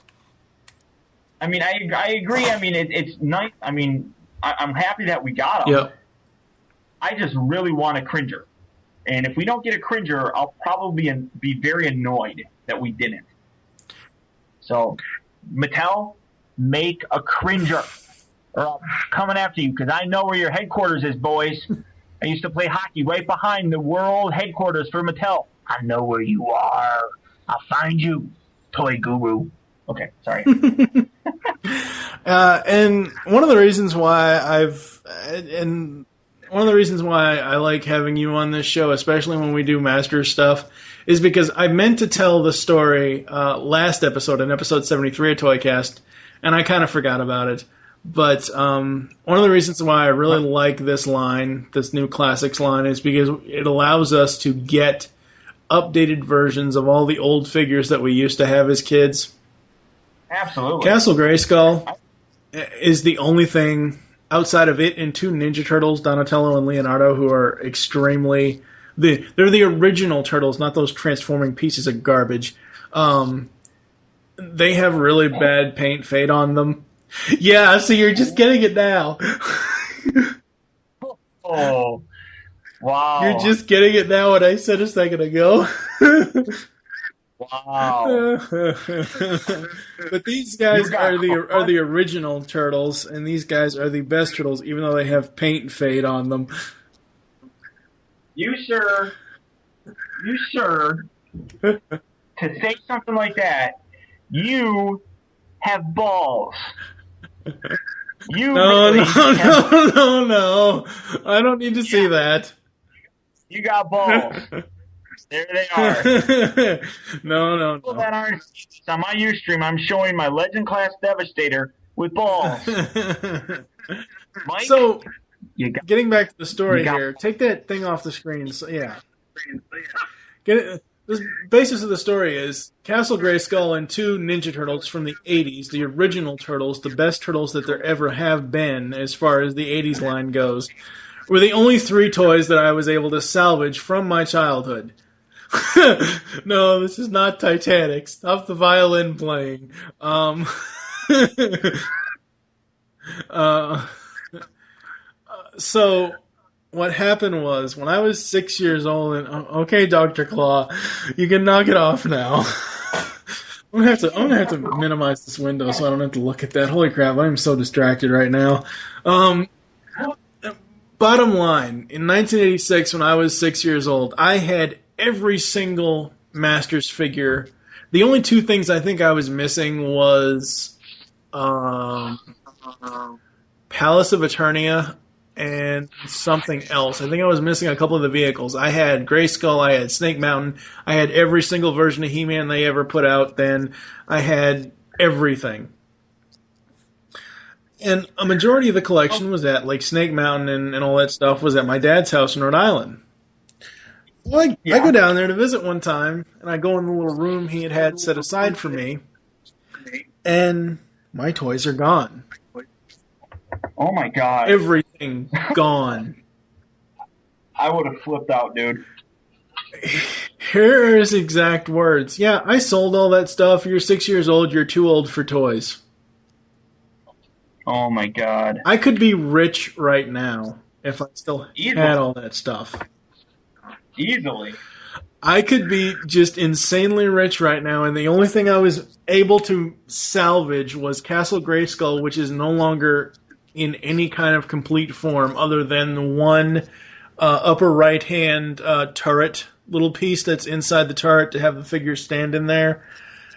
Speaker 3: I mean, I agree. I mean, it's nice. I mean, I'm happy that we got him.
Speaker 4: Yep.
Speaker 3: I just really want a Cringer. And if we don't get a Cringer, I'll probably be very annoyed that we didn't. So, Mattel, make a Cringer. Or I'm coming after you, because I know where your headquarters is, boys. I used to play hockey right behind the world headquarters for Mattel. I know where you are. I'll find you, toy guru. Okay, sorry.
Speaker 4: And one of the reasons why I like having you on this show, especially when we do Masters stuff, is because I meant to tell the story last episode, in episode 73 of ToyCast, and I kind of forgot about it. But one of the reasons why I really like this line, this new Classics line, is because it allows us to get updated versions of all the old figures that we used to have as kids.
Speaker 3: Absolutely.
Speaker 4: Castle Grayskull is the only thing outside of it and two Ninja Turtles, Donatello and Leonardo, who are extremely... They're the original Turtles, not those transforming pieces of garbage. They have really bad paint fade on them. Yeah, so you're just getting it now.
Speaker 3: Oh, wow.
Speaker 4: You're just getting it now what I said a second ago.
Speaker 3: Wow.
Speaker 4: But these guys are the original Turtles, and these guys are the best Turtles, even though they have paint fade on them.
Speaker 3: You, sir, to say something like that, you have balls.
Speaker 4: No. I don't need to see that.
Speaker 3: You got balls. There they are.
Speaker 4: No.
Speaker 3: People that aren't on my Ustream, I'm showing my Legend Class Devastator with balls. Mike,
Speaker 4: so, getting back to the story here, take that thing off the screen. So, yeah. The basis of the story is Castle Grayskull and two Ninja Turtles from the 80s, the original Turtles, the best Turtles that there ever have been as far as the 80s line goes, were the only three toys that I was able to salvage from my childhood. No, this is not Titanic. Stop the violin playing. So... what happened was, when I was 6 years old, and okay, Dr. Claw, you can knock it off now. I'm gonna have to minimize this window so I don't have to look at that. Holy crap, I'm so distracted right now. Bottom line, in 1986, when I was 6 years old, I had every single Masters figure. The only two things I think I was missing was Palace of Eternia and something else. I think I was missing a couple of the vehicles. I had Grayskull, I had Snake Mountain, I had every single version of He-Man they ever put out then. I had everything. And a majority of the collection was at, like, Snake Mountain and all that stuff was at my dad's house in Rhode Island. Well,
Speaker 3: Yeah.
Speaker 4: I go down there to visit one time, and I go in the little room he had set aside for me, and my toys are gone.
Speaker 3: Oh my god.
Speaker 4: Everything gone.
Speaker 3: I would have flipped out, dude.
Speaker 4: Here are his exact words. Yeah, I sold all that stuff. You're 6 years old. You're too old for toys.
Speaker 3: Oh my god.
Speaker 4: I could be rich right now if I still
Speaker 3: Easily.
Speaker 4: had all that stuff.
Speaker 3: Easily.
Speaker 4: I could be just insanely rich right now, and the only thing I was able to salvage was Castle Grayskull, which is no longer in any kind of complete form other than the one upper right-hand turret little piece that's inside the turret to have the figure stand in there.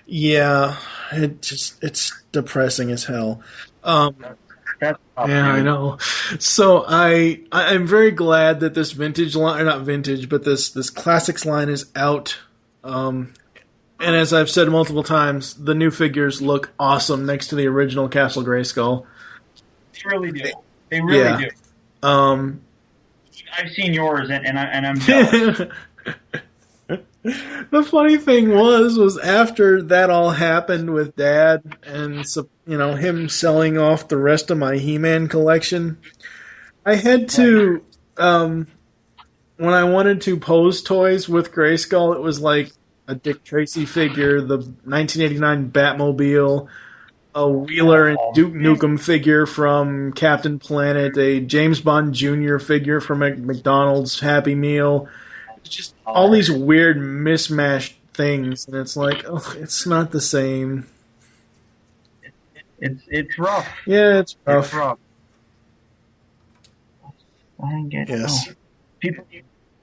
Speaker 4: Yeah, it's depressing as hell.
Speaker 3: That's
Speaker 4: Yeah, I know. So I'm very glad that this vintage line, or not vintage, but this classics line is out. And as I've said multiple times, the new figures look awesome next to the original Castle Grayskull.
Speaker 3: They really do. They really do. I've seen yours, and I'm jealous.
Speaker 4: The funny thing was after that all happened with Dad and him selling off the rest of my He-Man collection, I had to when I wanted to pose toys with Grayskull, it was like a Dick Tracy figure, the 1989 Batmobile, a Wheeler and Duke Nukem figure from Captain Planet, a James Bond Jr. figure from McDonald's Happy Meal. Just all these weird mismatched things, and it's like, oh, it's not the same.
Speaker 3: It's rough.
Speaker 4: Yeah, it's rough.
Speaker 3: It's rough. I get
Speaker 4: Yes.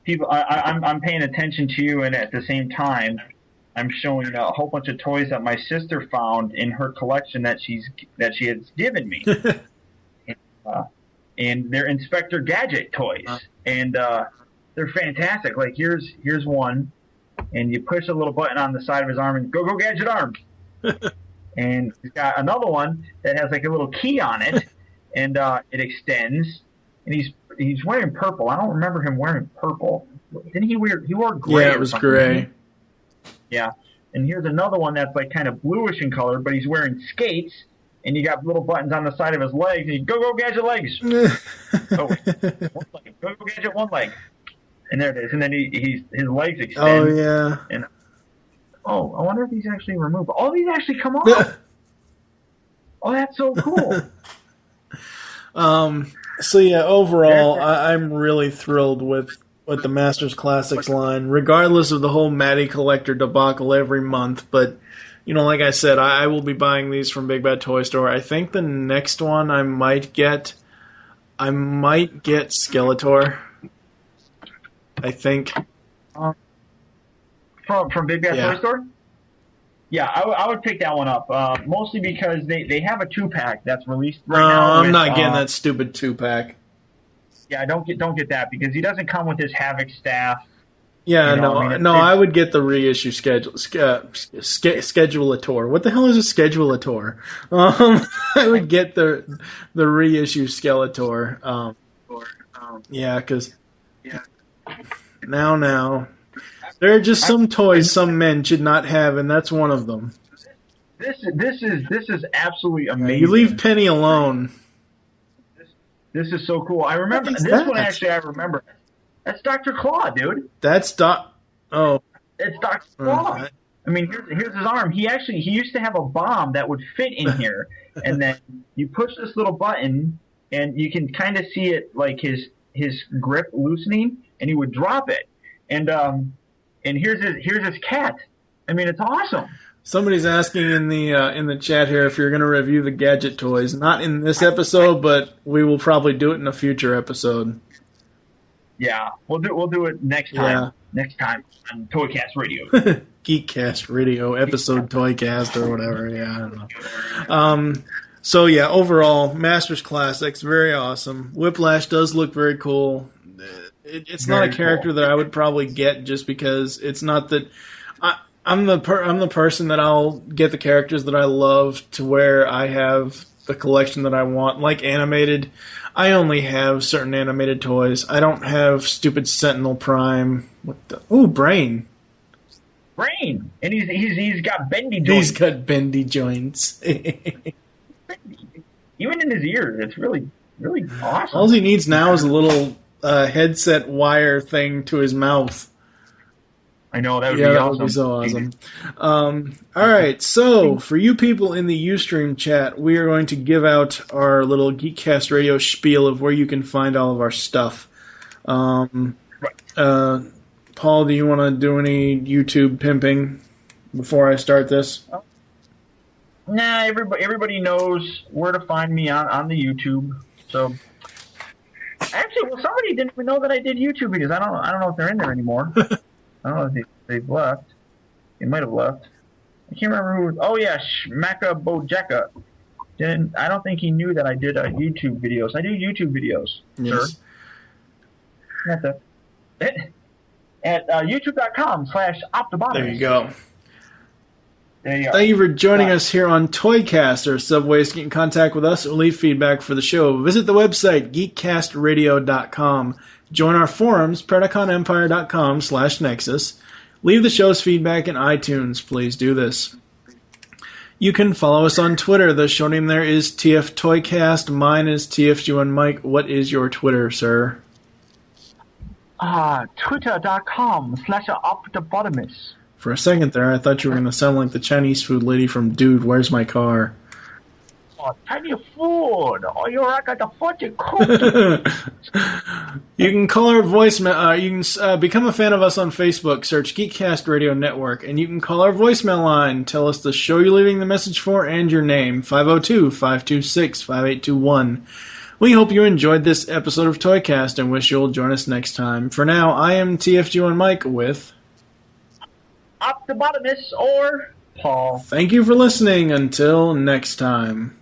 Speaker 3: People. I'm paying attention to you, and at the same time, I'm showing a whole bunch of toys that my sister found in her collection that she has given me, and they're Inspector Gadget toys, and they're fantastic. Like here's one, and you push a little button on the side of his arm, and go Gadget arm. And he's got another one that has like a little key on it, and it extends. And he's wearing purple. I don't remember him wearing purple. Didn't he wear? He wore gray.
Speaker 4: Yeah, it was gray.
Speaker 3: Yeah. And here's another one that's like kind of bluish in color, but he's wearing skates, and you got little buttons on the side of his legs. And you go Gadget legs. One leg. Go Gadget one leg. And there it is. And then his legs extend.
Speaker 4: Oh yeah.
Speaker 3: And I wonder if these actually remove. Oh, these actually come off. Oh, that's so cool.
Speaker 4: So yeah, overall, I'm really thrilled with the Masters Classics line, regardless of the whole Matty Collector debacle every month. But like I said, I will be buying these from Big Bad Toy Store. I think the next one I might get Skeletor. I think
Speaker 3: from Big Bad Toy Store. Yeah, I would pick that one up, mostly because they have a 2-pack that's released right now.
Speaker 4: I'm not getting that stupid 2-pack.
Speaker 3: Yeah, don't get that because he doesn't come with his Havoc staff.
Speaker 4: Yeah, I would get the reissue Schedulator. What the hell is a Schedulator? I would get the reissue Skeletor. Yeah, because now. There are just some toys some men should not have, and that's one of them.
Speaker 3: This is absolutely amazing.
Speaker 4: You leave Penny alone.
Speaker 3: This is so cool. I remember this one actually. I remember. That's Dr. Claw, dude.
Speaker 4: That's Oh,
Speaker 3: it's Dr. Claw. I mean, here's his arm. He used to have a bomb that would fit in here, and then you push this little button, and you can kind of see it like his grip loosening, and he would drop it, and here's his cat. I mean, it's awesome.
Speaker 4: Somebody's asking in the chat here if you're going to review the gadget toys. Not in this episode, but we will probably do it in a future episode.
Speaker 3: Yeah, we'll do it next time.
Speaker 4: Yeah.
Speaker 3: Next time on ToyCast Radio.
Speaker 4: Geekcast Radio episode ToyCast or whatever. Yeah, I don't know. So yeah, overall, Masters Classics, very awesome. Whiplash does look very cool. It's not a character that I would probably get just because it's not that I'm the person that I'll get the characters that I love to where I have the collection that I want. Like animated, I only have certain animated toys. I don't have stupid Sentinel Prime. What the? Ooh, Brain.
Speaker 3: Brain, and he's got bendy joints.
Speaker 4: He's got bendy joints.
Speaker 3: Even in his ears, it's really awesome.
Speaker 4: All he needs now is a little headset wire thing to his mouth.
Speaker 3: I know, that would be
Speaker 4: that
Speaker 3: awesome.
Speaker 4: would be so awesome. All right, so for you people in the Ustream chat, we are going to give out our little Geekcast Radio spiel of where you can find all of our stuff. Paul, do you want to do any YouTube pimping before I start this?
Speaker 3: Nah, everybody knows where to find me on the YouTube. So, actually, somebody didn't even know that I did YouTube videos. I don't know if they're in there anymore. I don't know if they've left. They might have left. I can't remember who. Oh yeah, Shmaka Bojeka. I don't think he knew that I did YouTube videos. I do YouTube videos,
Speaker 4: yes.
Speaker 3: Sir. At youtube.com/Optibotimus.
Speaker 4: There you go.
Speaker 3: There you go.
Speaker 4: Thank you for joining us here on ToyCast. There are several ways to get in contact with us or leave feedback for the show. Visit the website, geekcastradio.com. Join our forums, PredaconEmpire.com/Nexus. Leave the show's feedback in iTunes. Please do this. You can follow us on Twitter. The show name there is TFToycast. Mine is TFG1Mike. What is your Twitter, sir?
Speaker 3: Twitter.com/Optibotimus.
Speaker 4: For a second there, I thought you were going to sound like the Chinese food lady from Dude, Where's My Car?
Speaker 3: Oh, Chinese food. Oh, you're like the fortune
Speaker 4: You can call our voicemail. You can become a fan of us on Facebook. Search Geekcast Radio Network. And you can call our voicemail line. Tell us the show you're leaving the message for and your name. 502-526-5821. We hope you enjoyed this episode of ToyCast and wish you'll join us next time. For now, I am TFG1Mike with
Speaker 3: Optibotimus or Paul.
Speaker 4: Thank you for listening. Until next time.